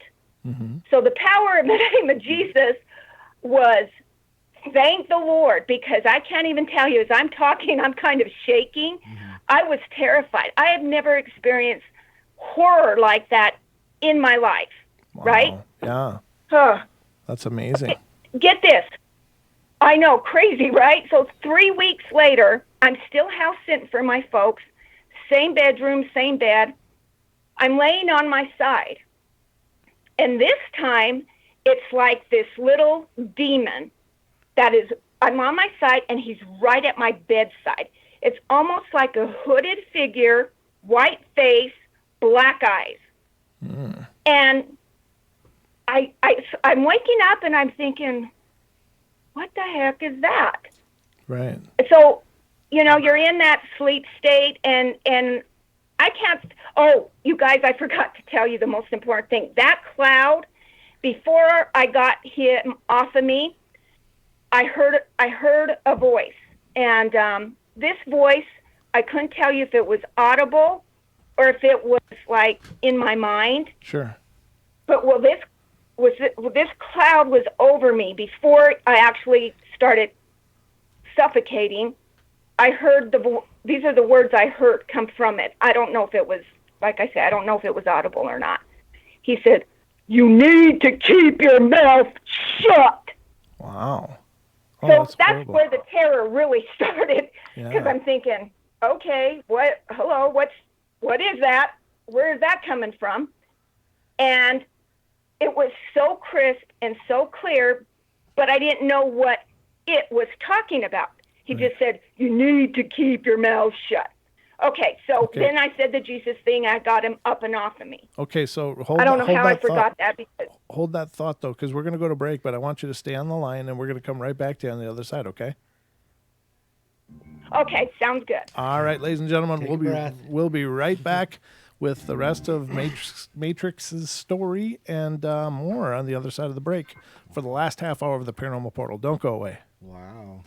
Mm-hmm. So the power of the name of Jesus was, thank the Lord, because I can't even tell you, as I'm talking, I'm kind of shaking. Mm-hmm. I was terrified. I have never experienced horror like that in my life. Wow. Right? Yeah. That's amazing. Get this. I know, crazy, right? So 3 weeks later, I'm still house sitting for my folks. Same bedroom, same bed. I'm laying on my side. And this time, it's like this little demon that is, I'm on my side, and he's right at my bedside. It's almost like a hooded figure, white face, black eyes. Mm. And I'm waking up, and I'm thinking, what the heck is that? Right. So, you're in that sleep state, and I can't. Oh, you guys, I forgot to tell you the most important thing. That cloud, before I got him off of me, I heard a voice, and this voice, I couldn't tell you if it was audible or if it was like in my mind. Sure. But this cloud was over me before I actually started suffocating. I heard these are the words I heard come from it. I don't know if it was, like I said, I don't know if it was audible or not. He said, "You need to keep your mouth shut." Wow. Oh, So that's horrible. where the terror really started, because Yeah. I'm thinking, okay, what is that? Where is that coming from? And it was so crisp and so clear, but I didn't know what it was talking about. He just said, "You need to keep your mouth shut." Okay, so then I said the Jesus thing. I got him up and off of me. Okay, so I don't know how I forgot that. Because hold that thought, though, because we're going to go to break, but I want you to stay on the line, and we're going to come right back to you on the other side, okay? Okay, sounds good. All right, ladies and gentlemen, Take a breath. we'll be right back with the rest of Matrix's story and more on the other side of the break for the last half hour of the Paranormal Portal. Don't go away. Wow.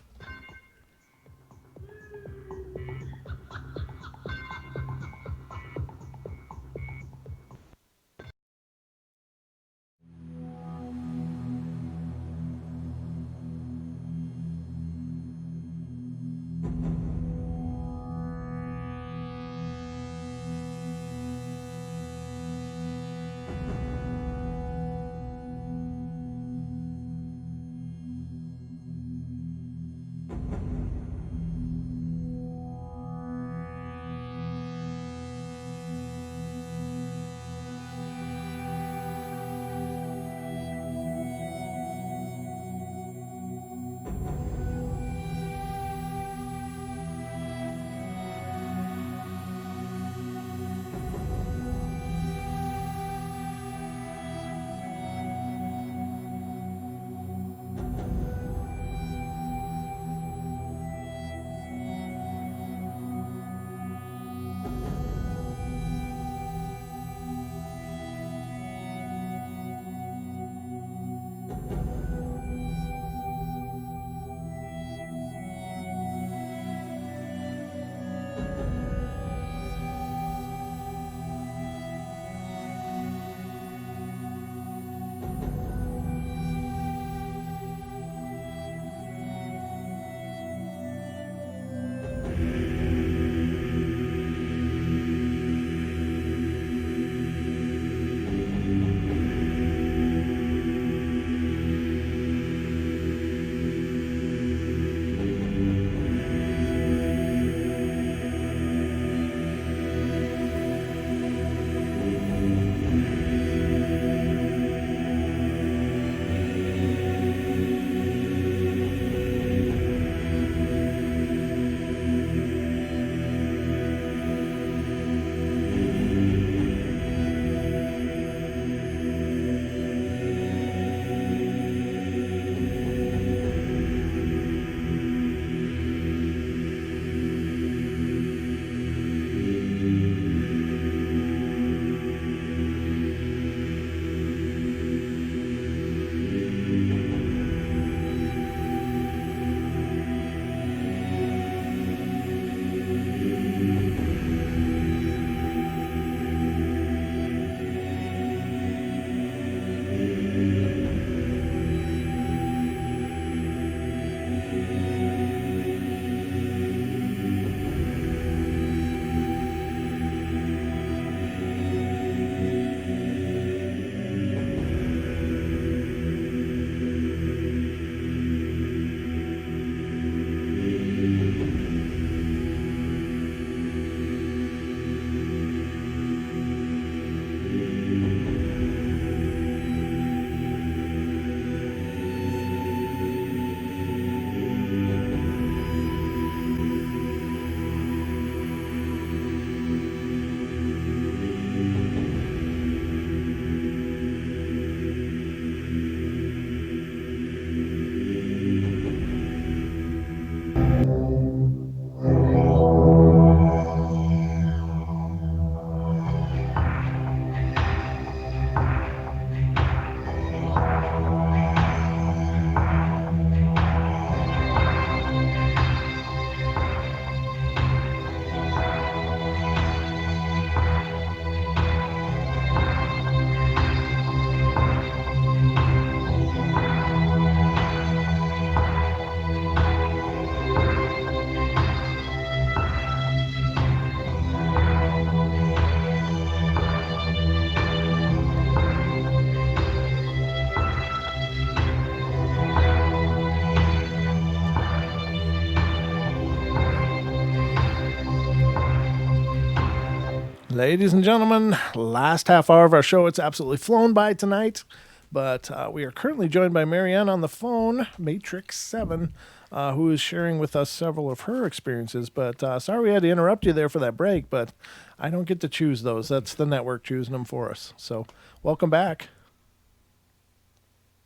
Ladies and gentlemen, last half hour of our show. It's absolutely flown by tonight, but we are currently joined by Marianne on the phone, Matrix 7, who is sharing with us several of her experiences. But sorry we had to interrupt you there for that break, but I don't get to choose those. That's the network choosing them for us. So welcome back.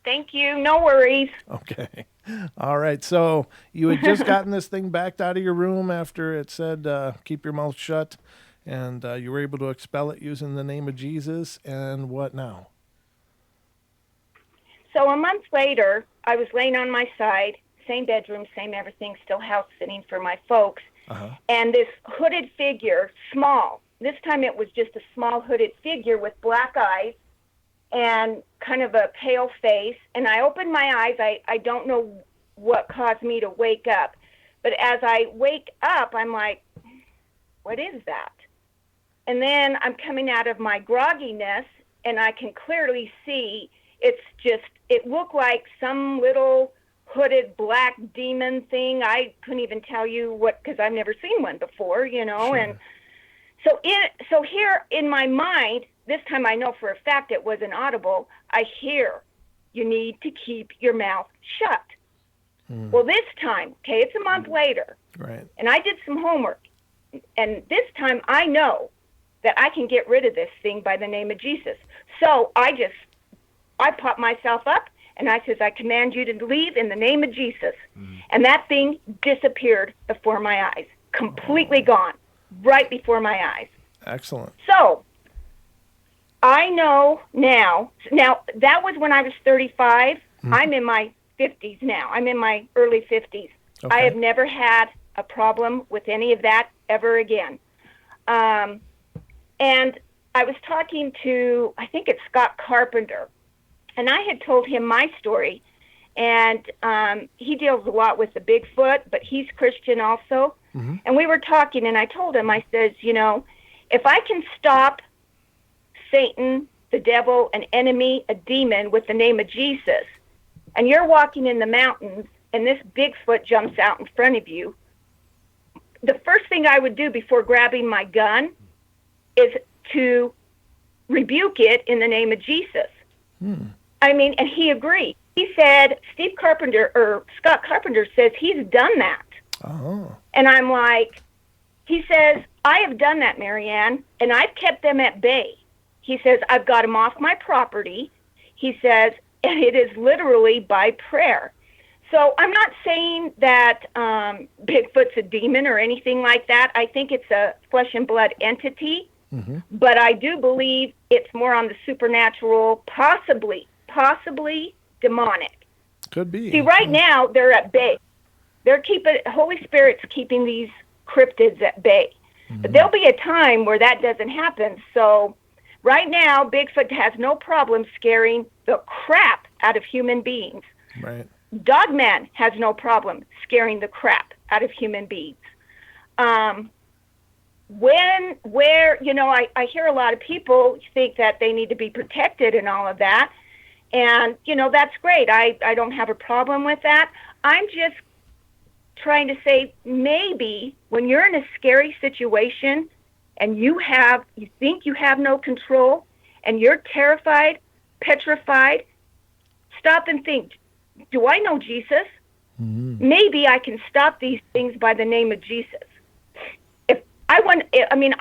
Thank you. No worries. Okay. All right. So you had just gotten this thing backed out of your room after it said, keep your mouth shut. And you were able to expel it using the name of Jesus. And what now? So a month later, I was laying on my side, same bedroom, same everything, still house sitting for my folks. And this hooded figure, small. This time it was just a small hooded figure with black eyes and kind of a pale face. And I opened my eyes. I don't know what caused me to wake up. But as I wake up, I'm like, what is that? And then I'm coming out of my grogginess, and I can clearly see it looked like some little hooded black demon thing. I couldn't even tell you what, because I've never seen one before, you know. Sure. And so here in my mind, this time I know for a fact it wasn't audible. I hear, you need to keep your mouth shut. Well, this time, okay, it's a month later, right? And I did some homework, and this time I know that I can get rid of this thing by the name of Jesus. So I popped myself up, and I says, I command you to leave in the name of Jesus. And that thing disappeared before my eyes, completely gone, right before my eyes. Excellent. So I know now that was when I was 35. I'm in my 50s now. I'm in my early 50s. Okay. I have never had a problem with any of that ever again. And I was talking to, I think it's Scott Carpenter, and I had told him my story, and he deals a lot with the Bigfoot, but he's Christian also. And we were talking, and I told him, I says, you know, if I can stop Satan, the devil, an enemy, a demon with the name of Jesus, and you're walking in the mountains, and this Bigfoot jumps out in front of you, the first thing I would do before grabbing my gun is to rebuke it in the name of Jesus. I mean, and he agreed. He said, Scott Carpenter says he's done that. And I'm like, he says, I have done that, Marianne, and I've kept them at bay. He says, I've got them off my property. He says, and it is literally by prayer. So I'm not saying that Bigfoot's a demon or anything like that. I think it's a flesh and blood entity. But I do believe it's more on the supernatural, possibly demonic. Could be. See, right now they're at bay. Holy Spirit's keeping these cryptids at bay. But there'll be a time where that doesn't happen. So right now, Bigfoot has no problem scaring the crap out of human beings. Right. Dogman has no problem scaring the crap out of human beings. I hear a lot of people think that they need to be protected and all of that. And, you know, that's great. I don't have a problem with that. I'm just trying to say, maybe when you're in a scary situation and you think you have no control and you're terrified, petrified, stop and think, do I know Jesus? Maybe I can stop these things by the name of Jesus.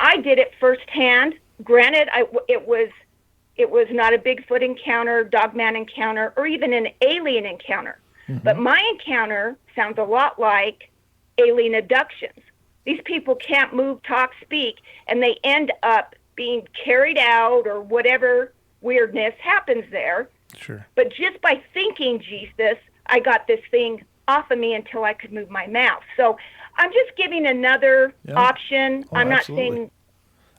I did it firsthand. Granted, it was not a Bigfoot encounter, Dogman encounter, or even an alien encounter. But my encounter sounds a lot like alien abductions. These people can't move, talk, speak, and they end up being carried out or whatever weirdness happens there. Sure. But just by thinking Jesus, I got this thing off of me until I could move my mouth. So I'm just giving another option. I'm not saying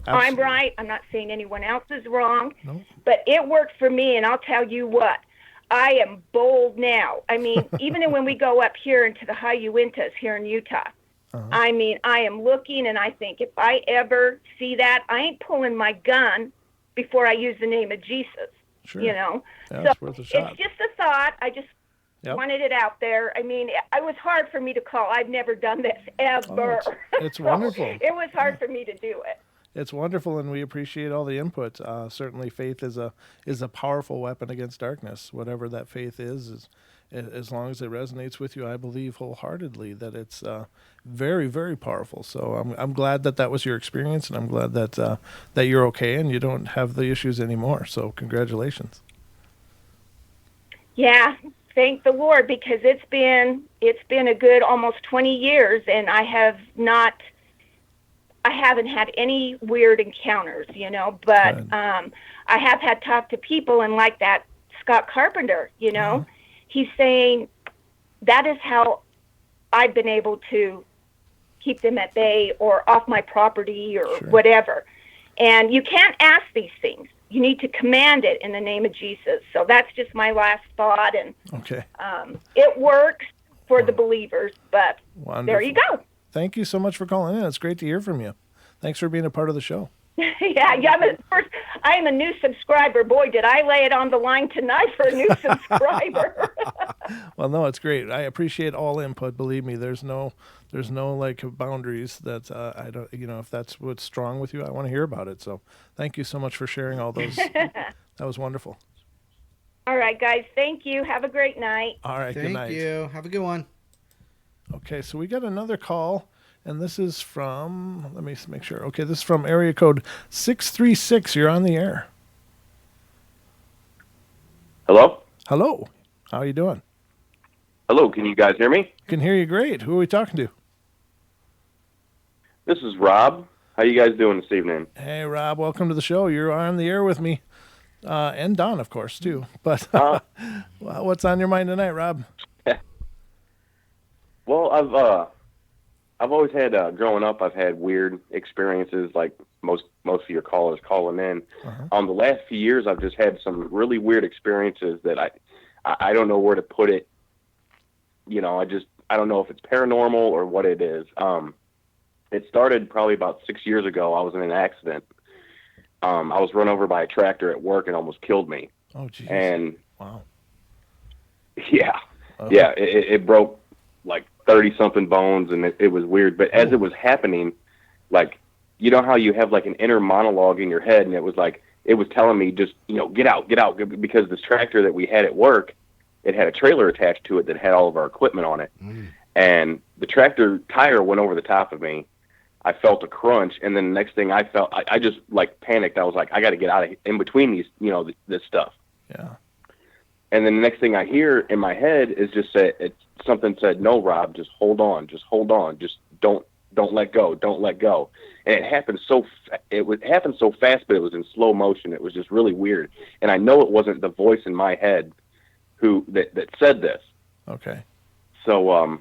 I'm right. I'm not saying anyone else is wrong. Nope. But it worked for me, and I'll tell you what. I am bold now. I mean, even when we go up here into the high Uintas here in Utah, I mean, I am looking, and I think if I ever see that, I ain't pulling my gun before I use the name of Jesus. Sure. You know? Yeah, so it's worth a shot. It's just a thought. I just wanted it out there. I mean, it was hard for me to call. I've never done this ever. It's wonderful. It was hard for me to do it. It's wonderful, and we appreciate all the input. Certainly, faith is a powerful weapon against darkness. Whatever that faith is as long as it resonates with you, I believe wholeheartedly that it's very, very powerful. So I'm glad that was your experience, and I'm glad that that you're okay and you don't have the issues anymore. So congratulations. Yeah, thank the Lord, because it's been a good almost 20 years, and I haven't had any weird encounters, but I have had talk to people, and like that Scott Carpenter, he's saying that is how I've been able to keep them at bay or off my property or whatever. And you can't ask these things. You need to command it in the name of Jesus. So that's just my last thought. And it works for the believers, but there you go. Thank you so much for calling in. It's great to hear from you. Thanks for being a part of the show. I am a new subscriber. Boy, did I lay it on the line tonight for a new subscriber. Well, no, it's great. I appreciate all input. Believe me, there's no like boundaries that I don't. If that's what's strong with you, I want to hear about it. So, thank you so much for sharing all those. That was wonderful. All right, guys. Thank you. Have a great night. All right. Good night. Thank you. Have a good one. Okay, so we got another call. And this is from, let me make sure. Okay, this is from area code 636. You're on the air. Hello? Hello. How are you doing? Hello, can you guys hear me? Can hear you great. Who are we talking to? This is Rob. How you guys doing this evening? Hey, Rob. Welcome to the show. You're on the air with me. And Don, of course, too. But what's on your mind tonight, Rob? Well, I've always had, growing up, I've had weird experiences like most of your callers calling in. The last few years, I've just had some really weird experiences that I don't know where to put it. I don't know if it's paranormal or what it is. It started probably about 6 years ago. I was in an accident. I was run over by a tractor at work and almost killed me. Oh, geez. And wow. Yeah. Yeah. It broke like 30-something bones, and it was weird. But as it was happening, like, you know how you have like an inner monologue in your head, and it was telling me just, get out, because this tractor that we had at work, it had a trailer attached to it that had all of our equipment on it. And the tractor tire went over the top of me. I felt a crunch, and then the next thing I felt, I just like panicked. I was like, I got to get out of in between these, this stuff. Yeah. And then the next thing I hear in my head is just something said, "No, Rob, just hold on, just don't let go, don't let go." And it happened happened so fast, but it was in slow motion. It was just really weird. And I know it wasn't the voice in my head that said this. Okay. So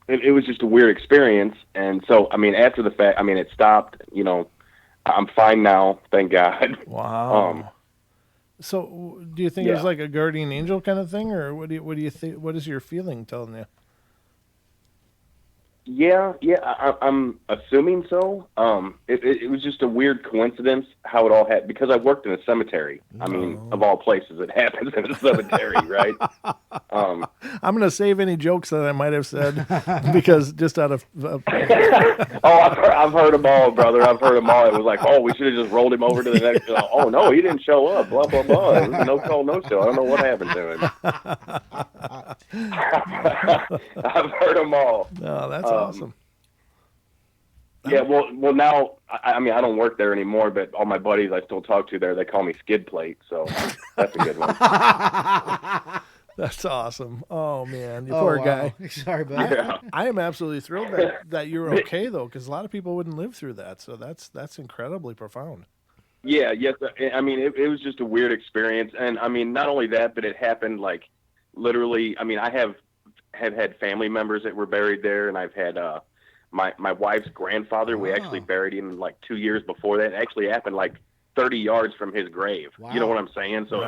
it was just a weird experience. And so after the fact, it stopped. I'm fine now, thank God. Wow. So, do you think it was like a guardian angel kind of thing, or what do you think? What is your feeling telling you? Yeah, I'm assuming so. It was just a weird coincidence how it all happened, because I worked in a cemetery. Of all places, it happens in a cemetery, right? I'm going to save any jokes that I might have said because just out of. I've heard them all, brother. I've heard them all. It was like, we should have just rolled him over to the next. Oh no, he didn't show up. Blah blah blah. It was no call, no show. I don't know what happened to him. I've heard them all. No, that's awesome. Yeah, well, now I don't work there anymore, but all my buddies I still talk to there, they call me Skid Plate, so that's a good one. That's awesome. Oh man, you poor guy. Sorry, bud. I am absolutely thrilled that you're okay though, because a lot of people wouldn't live through that. So that's incredibly profound. Yeah, yes. It was just a weird experience, and not only that, but it happened like literally. I have had family members that were buried there, and I've had my wife's grandfather. We actually buried him like 2 years before that. It actually happened like 30 yards from his grave. Wow. You know what I'm saying? So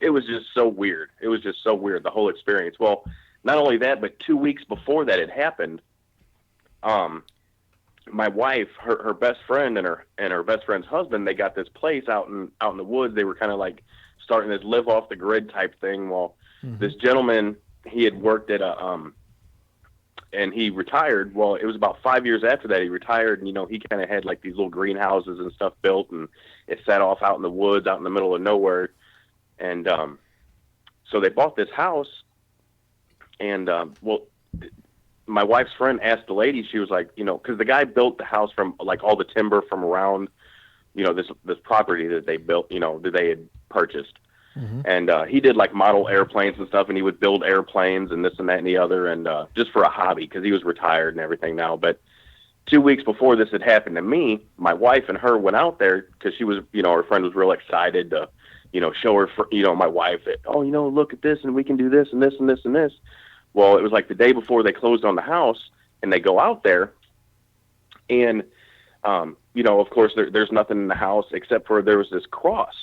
It was just so weird. It was just so weird, the whole experience. Well, not only that, but 2 weeks before that had happened, my wife, her best friend and her best friend's husband, they got this place out in the woods. They were kind of like starting this live off the grid type thing. Well, this gentleman, he had worked at and he retired. Well, it was about 5 years after that he retired, and he kind of had like these little greenhouses and stuff built, and it set off out in the woods, out in the middle of nowhere. And so they bought this house, and my wife's friend asked the lady, she was like, because the guy built the house from like all the timber from around, this property that they built, that they had purchased. Mm-hmm. And he did like model airplanes and stuff, and he would build airplanes and this and that and the other, and just for a hobby, because he was retired and everything now. But 2 weeks before this had happened to me, my wife and her went out there because she was, her friend was real excited to, show her, my wife that, look at this, and we can do this and this and this and this. Well, it was like the day before they closed on the house, and they go out there, and of course there's nothing in the house except for there was this cross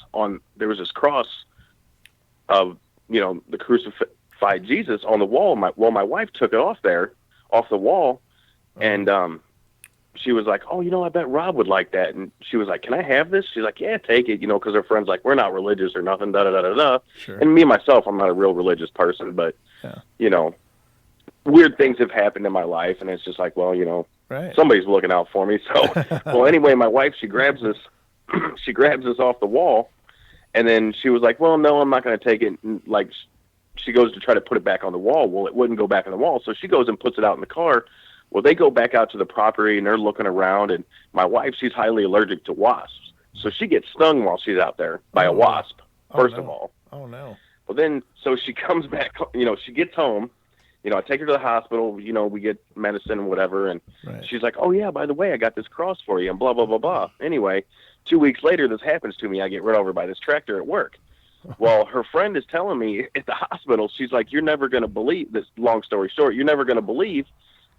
of the crucified Jesus on the wall. My wife took it off the wall, and she was like, I bet Rob would like that. And she was like, can I have this? She's like, yeah, take it, because her friend's like, we're not religious or nothing, da-da-da-da-da. Sure. And me, myself, I'm not a real religious person, but, weird things have happened in my life, and it's just like, well, right. Somebody's looking out for me. So, well, anyway, my wife, she grabs this off the wall, and then she was like, well, no, I'm not going to take it. And, like, she goes to try to put it back on the wall. Well, it wouldn't go back on the wall, so she goes and puts it out in the car. Well, they go back out to the property, and they're looking around, and my wife, she's highly allergic to wasps. So she gets stung while she's out there by a wasp, first of all. Oh, no. Well, then, so she comes back, she gets home. I take her to the hospital, we get medicine and whatever, and right. She's like, oh, yeah, by the way, I got this cross for you, and blah, blah, blah, blah. Anyway, 2 weeks later, this happens to me. I get run over by this tractor at work. Well, her friend is telling me at the hospital, she's like, you're never going to believe this, long story short, you're never going to believe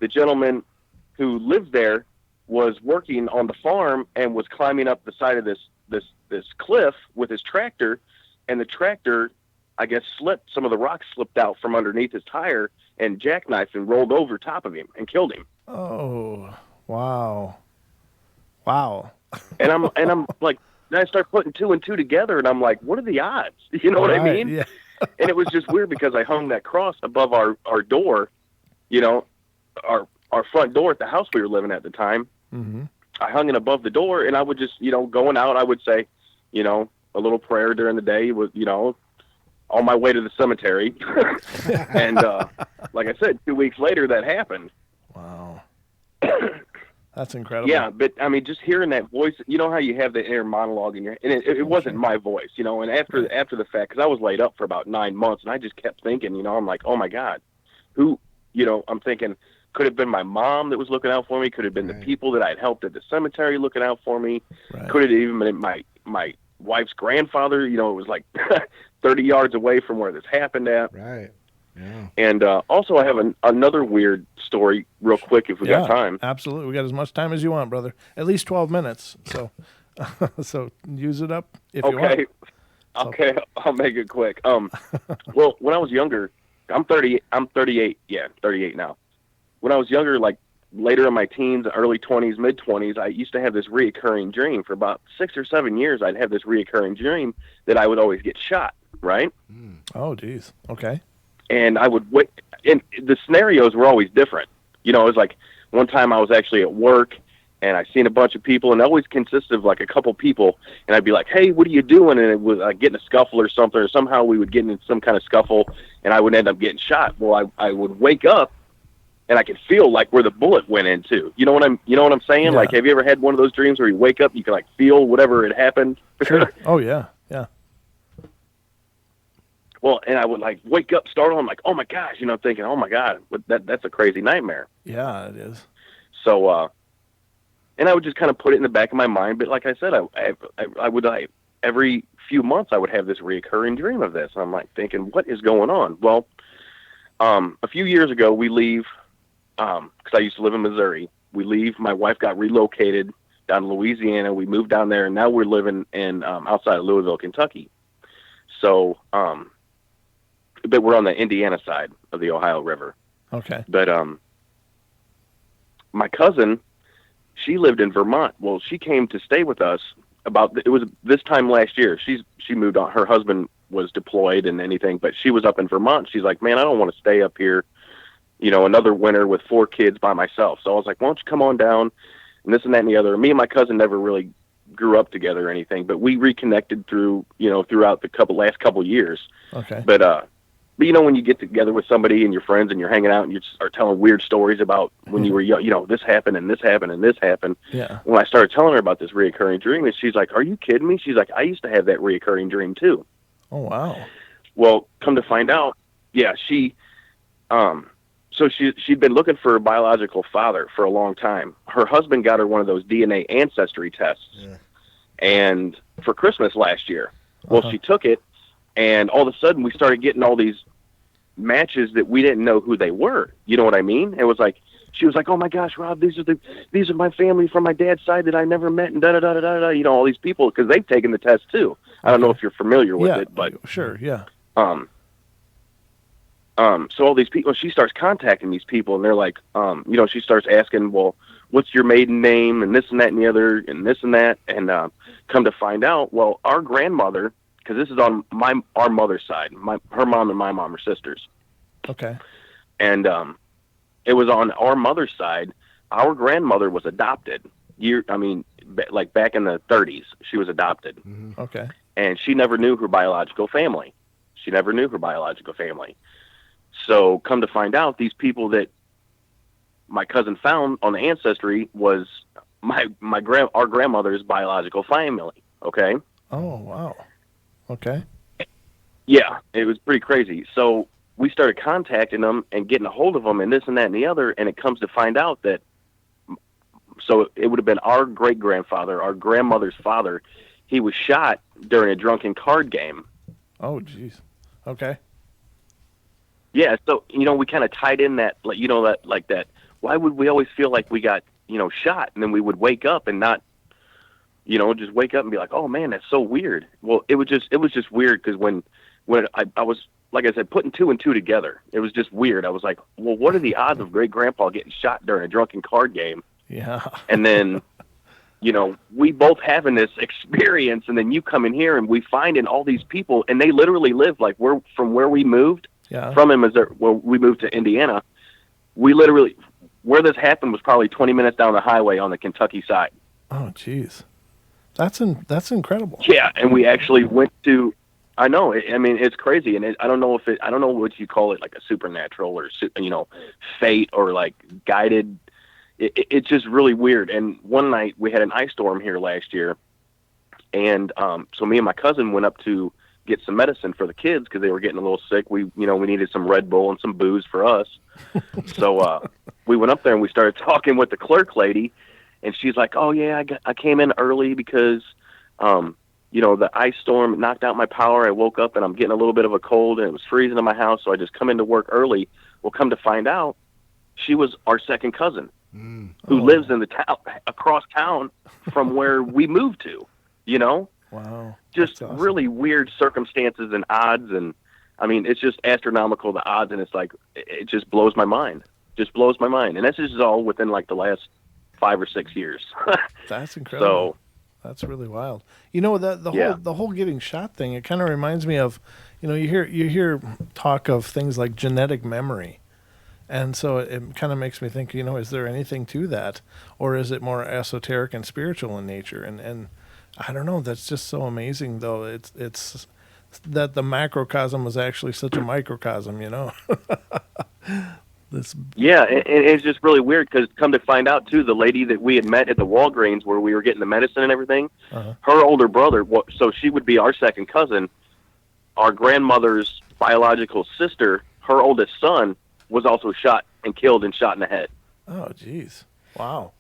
the gentleman who lived there was working on the farm and was climbing up the side of this cliff with his tractor, and the tractor, I guess, slipped. Some of the rocks slipped out from underneath his tire and jackknifed and rolled over top of him and killed him. Oh, wow. Wow. And I'm like, then I start putting two and two together, and I'm like, what are the odds? You know what I mean? Yeah. And it was just weird because I hung that cross above our door, our front door at the house we were living at the time. Mm-hmm. I hung it above the door, and I would just, going out, I would say, a little prayer during the day with, on my way to the cemetery. And like I said, 2 weeks later, that happened. Wow. That's incredible. Yeah, but I mean, just hearing that voice, how you have the inner monologue in your head, and it wasn't my voice, and after the fact, because I was laid up for about 9 months, and I just kept thinking, I'm like, oh my God, who, I'm thinking, could have been my mom that was looking out for me, could have been right. The people that I'd helped at the cemetery looking out for me, right. Could have even been my wife's grandfather, it was like 30 yards away from where this happened at. Right. Yeah. And also I have another weird story real quick if we got time. Absolutely. We got as much time as you want, brother. At least 12 minutes. So so use it up if you want. Okay. I'll make it quick. Well, when I was younger, I'm 38. Yeah, 38 now. When I was younger, like later in my teens, early 20s, mid 20s, I used to have this reoccurring dream. For about 6 or 7 years, I'd have this reoccurring dream that I would always get shot, right? Oh, geez. Okay. And I would wait, and the scenarios were always different. It was like one time I was actually at work, and I seen a bunch of people, and it always consisted of like a couple people, and I'd be like, hey, what are you doing? And it was like getting a scuffle or something, or somehow we would get in some kind of scuffle, and I would end up getting shot. Well, I would wake up, and I could feel like where the bullet went into. You know what I'm saying? Yeah. Like, have you ever had one of those dreams where you wake up, you can like feel whatever had happened? Sure. Oh yeah. Yeah. Well, and I would like wake up, startle. I'm like, oh my gosh, thinking, oh my God, that's a crazy nightmare. Yeah, it is. So, and I would just kind of put it in the back of my mind. But like I said, I would every few months I would have this reoccurring dream of this. And I'm like thinking, what is going on? Well, a few years ago we leave, because I used to live in Missouri. We leave. My wife got relocated down to Louisiana. We moved down there, and now we're living in outside of Louisville, Kentucky. So, but we're on the Indiana side of the Ohio River. Okay. But my cousin, she lived in Vermont. Well, she came to stay with us it was this time last year. She moved on. Her husband was deployed and anything, but she was up in Vermont. She's like, man, I don't want to stay up here, another winter with 4 kids by myself. So I was like, why don't you come on down and this and that and the other. Me and my cousin never really grew up together or anything, but we reconnected throughout the last couple years. Okay. But when you get together with somebody and your friends and you're hanging out and you are telling weird stories about when you were young, this happened and this happened and this happened. Yeah. When I started telling her about this reoccurring dream, and she's like, are you kidding me? She's like, I used to have that reoccurring dream too. Oh, wow. Well, come to find out, yeah, so she'd been looking for a biological father for a long time. Her husband got her one of those DNA ancestry tests. Yeah. And for Christmas last year. Well, she took it, and all of a sudden we started getting all these matches that we didn't know who they were. You know what I mean? It was like, she was like, oh my gosh, Rob, these are my family from my dad's side that I never met, and da-da-da-da-da, all these people, because they've taken the test too. I don't know if you're familiar with it, but sure, yeah. So all these people, she starts contacting these people, and they're like, she starts asking, well, what's your maiden name, and this and that and the other, and this and that, and come to find out, well, our grandmother, because this is on our mother's side, her mom and my mom are sisters. Okay. And it was on our mother's side. Our grandmother was adopted. Like back in the 30s, she was adopted. Mm-hmm. Okay. And she never knew her biological family. So come to find out, these people that my cousin found on the ancestry was our grandmother's biological family. Okay. Oh, wow. Okay. Yeah, it was pretty crazy. So we started contacting them and getting a hold of them and this and that and the other. And it comes to find out that, so it would have been our great grandfather, our grandmother's father. He was shot during a drunken card game. Oh, geez. Okay. Yeah, so we kind of tied in that, that. Why would we always feel like we got shot, and then we would wake up and not, just wake up and be like, oh man, that's so weird. Well, it was just weird because when I was, like I said, putting 2 and 2 together, it was just weird. I was like, well, what are the odds of great grandpa getting shot during a drunken card game? Yeah. And then, we both having this experience, and then you come in here and we find in all these people, and they literally live like from where we moved. Yeah. From him, we moved to Indiana. We literally, where this happened was probably 20 minutes down the highway on the Kentucky side. Oh, geez. That's incredible. Yeah, and we actually went to, I know, it's crazy, and I don't know what you call it, like a supernatural or, fate or like guided. It's just really weird. And one night we had an ice storm here last year, and so me and my cousin went up to get some medicine for the kids because they were getting a little sick. We needed some Red Bull and some booze for us. So we went up there and we started talking with the clerk lady, and she's like, oh yeah, I came in early because, the ice storm knocked out my power. I woke up and I'm getting a little bit of a cold and it was freezing in my house. So I just come into work early. Well, come to find out, she was our second cousin who lives in the town across town from where we moved to, Wow. Just awesome. Really weird circumstances and odds. And it's just astronomical, the odds. And it's like, it just blows my mind. And that's just all within like the last 5 or 6 years. That's incredible. So that's really wild. The whole getting shot thing, it kind of reminds me of, you hear talk of things like genetic memory. And so it kind of makes me think, is there anything to that? Or is it more esoteric and spiritual in nature? And I don't know. That's just so amazing, though. It's that the macrocosm was actually such a microcosm, Yeah, and it's just really weird because come to find out, too, the lady that we had met at the Walgreens where we were getting the medicine and everything, her older brother, so she would be our second cousin, our grandmother's biological sister, her oldest son, was also shot and killed and shot in the head. Oh, geez. Wow.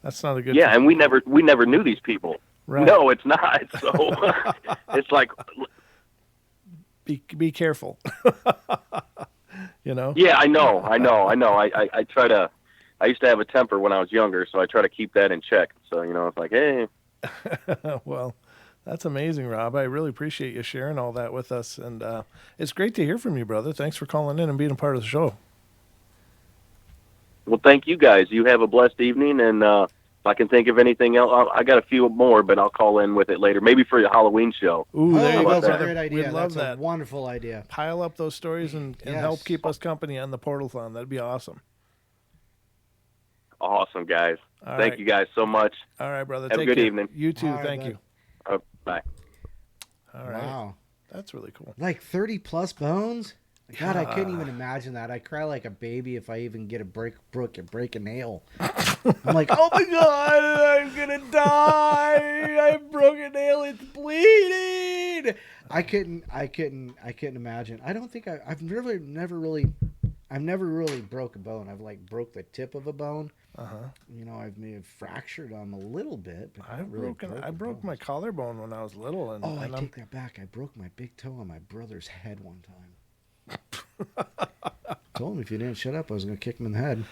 That's not a good thing. And we never knew these people. Right. No, it's not. So it's like, be careful. Yeah, I know. I try to. I used to have a temper when I was younger, so I try to keep that in check. So it's like, hey. Well, that's amazing, Rob. I really appreciate you sharing all that with us, and it's great to hear from you, brother. Thanks for calling in and being a part of the show. Well, thank you guys. You have a blessed evening, and if I can think of anything else, I got a few more, but I'll call in with it later. Maybe for the Halloween show. Ooh, there you go, that's a brother. great idea. We'd love That's that. a wonderful idea. Pile up those stories and help keep us company on the Portal-thon. That'd be awesome. Awesome, guys. Thank you guys so much. All right, brother. Have a good evening. You too. All right, Thank bud. you. Bye. All right. Wow. That's really cool. Like 30 plus bones? God, I couldn't even imagine that. I cry like a baby if I even get a break a nail. I'm like, oh my God, I'm gonna die. I broke a nail. It's bleeding. I couldn't imagine. I don't think I've never really broke a bone. I've like broke the tip of a bone. You know, I've maybe fractured them a little bit. But I broke my collarbone when I was little. And, I take that back. I broke my big toe on my brother's head one time. Told him if you didn't shut up, I was going to kick him in the head.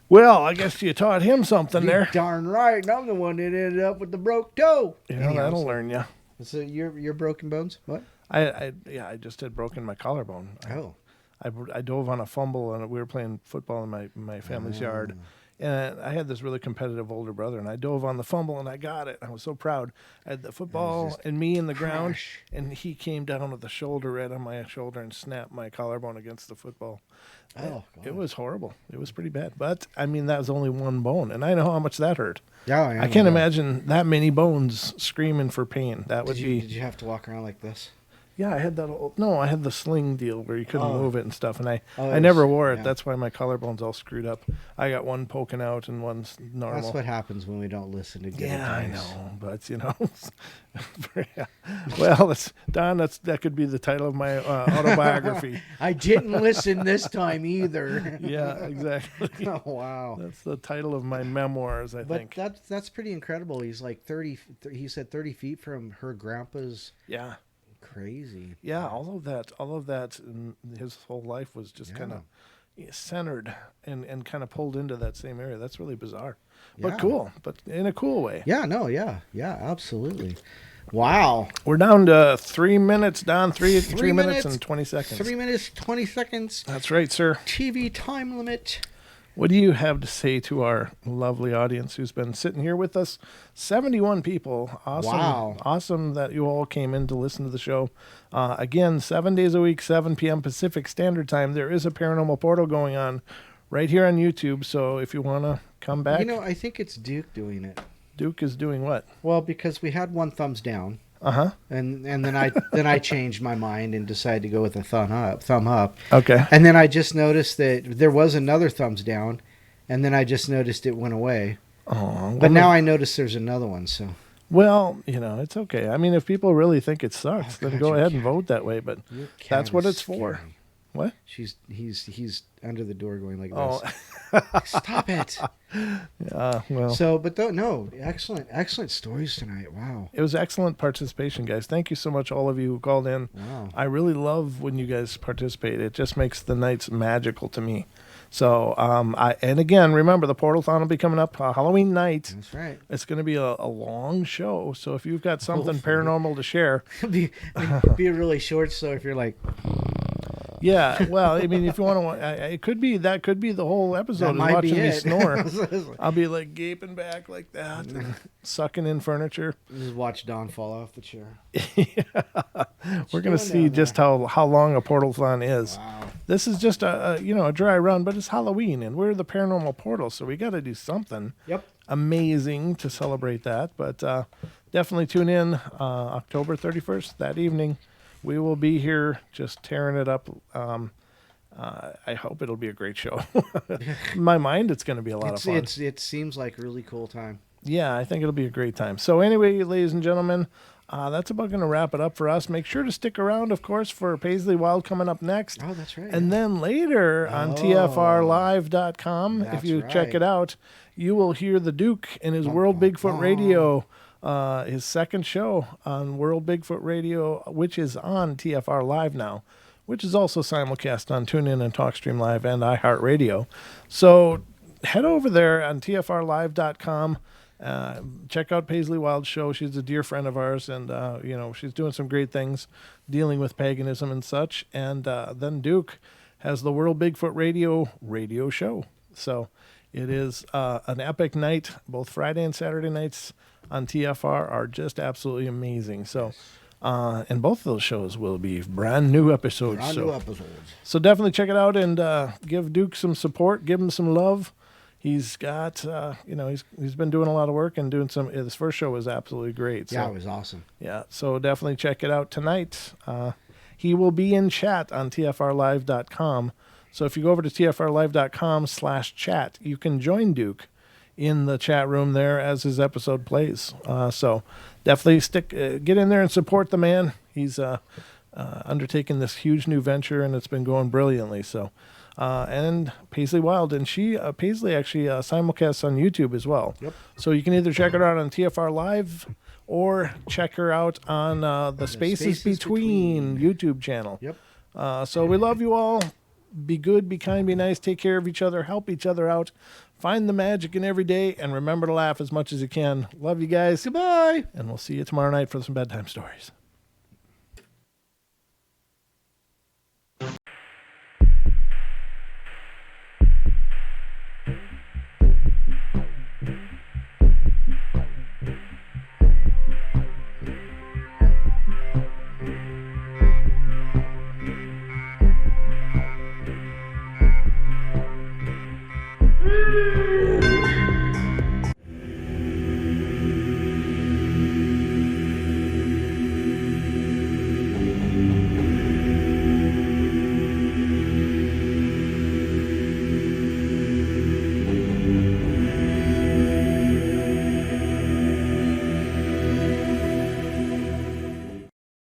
Well, I guess you taught him something You're there. darn right. And I'm the one that ended up with the broke toe. Yeah, that'll learn you. So your broken bones? What? I just had broken my collarbone. Oh. I dove on a fumble and we were playing football in my family's yard. And I had this really competitive older brother, and I dove on the fumble, and I got it. I was so proud. I had the football and me in the ground, and he came down with the shoulder right on my shoulder and snapped my collarbone against the football. Oh, it was horrible. It was pretty bad. But, I mean, that was only one bone, and I know how much that hurt. Yeah, I can't imagine that many bones screaming for pain. That would be... Did you have to walk around like this? Yeah, I had that. I had the sling deal where you couldn't move it and stuff, and I it never was- wore it. yeah. That's why my collarbone's all screwed up. I got one poking out and one's normal. That's what happens when we don't listen to good I advice. know, but you know, well, that could be the title of my autobiography. I didn't listen this time either. Yeah, exactly. Oh, wow. That's the title of my memoirs, I think. But that's pretty incredible. He's like 30. He said 30 feet from her grandpa's. Yeah. Crazy. Yeah, all of that in his whole life was just kind of centered and kind of pulled into that same area. That's really bizarre, but cool, but in a cool way. Yeah, absolutely. Wow. We're down to 3 minutes, Don. Three minutes and 20 seconds. 3 minutes, 20 seconds. That's right, sir. TV time limit. What do you have to say to our lovely audience who's been sitting here with us? 71 people. Awesome. Wow. Awesome that you all came in to listen to the show. Again, 7 days a week, 7 p.m. Pacific Standard Time. There is a Paranormal Portal going on right here on YouTube. So if you want to come back. You know, I think it's Duke doing it. Duke is doing what? Well, because we had one thumbs down. Uh-huh. And then I changed my mind and decided to go with a thumb up. Okay. And then I just noticed that there was another thumbs down, and then I just noticed it went away. Oh. But now I notice there's another one, so. Well, you know, it's okay. I mean, if people really think it sucks, then go ahead and vote that way, but that's what it's for. What? He's under the door going like Oh. this. Stop it. Well. So, but no, excellent stories tonight. Wow. It was excellent participation, guys. Thank you so much, all of you who called in. Wow. I really love when you guys participate. It just makes the nights magical to me. So, and again, remember, the Portal-thon will be coming up Halloween night. That's right. It's going to be a long show. So if you've got something paranormal to share. be really short, so if you're like... Yeah, well, I mean, if you want to, it could be the whole episode is watching me snore. I'll be like gaping back like that, and sucking in furniture. Just watch Don fall off the chair. We're gonna see just how long a Portal-thon is. Wow. This is just a dry run, but it's Halloween, and we're the Paranormal Portal, so we got to do something amazing to celebrate that. But definitely tune in October 31st that evening. We will be here just tearing it up. I hope it'll be a great show. In my mind, it's going to be a lot of fun. It seems like a really cool time. Yeah, I think it'll be a great time. So anyway, ladies and gentlemen, that's about going to wrap it up for us. Make sure to stick around, of course, for Paisley Wild coming up next. Oh, that's right. And then later on TFRlive.com, if you check it out, you will hear the Duke in his World Bigfoot Radio. His second show on World Bigfoot Radio, which is on TFR Live now, which is also simulcast on TuneIn and TalkStream Live and iHeartRadio. So head over there on TFRlive.com. Check out Paisley Wild's show. She's a dear friend of ours, and she's doing some great things dealing with paganism and such. And then Duke has the World Bigfoot Radio show. So It is an epic night. Both Friday and Saturday nights on TFR are just absolutely amazing. So, and both of those shows will be brand new episodes. So definitely check it out and give Duke some support. Give him some love. He's got, he's been doing a lot of work and doing some. His first show was absolutely great. So, yeah, it was awesome. Yeah, so definitely check it out tonight. He will be in chat on tfrlive.com. So if you go over to tfrlive.com/chat, you can join Duke in the chat room there as his episode plays. So definitely get in there and support the man. He's undertaken this huge new venture, and it's been going brilliantly. So, and Paisley Wild, and Paisley actually simulcasts on YouTube as well. Yep. So you can either check her out on TFR Live or check her out on the Spaces Between YouTube channel. Yep. So we love you all. Be good, be kind, be nice, take care of each other, help each other out, find the magic in every day, and remember to laugh as much as you can. Love you guys. Goodbye. And we'll see you tomorrow night for some bedtime stories.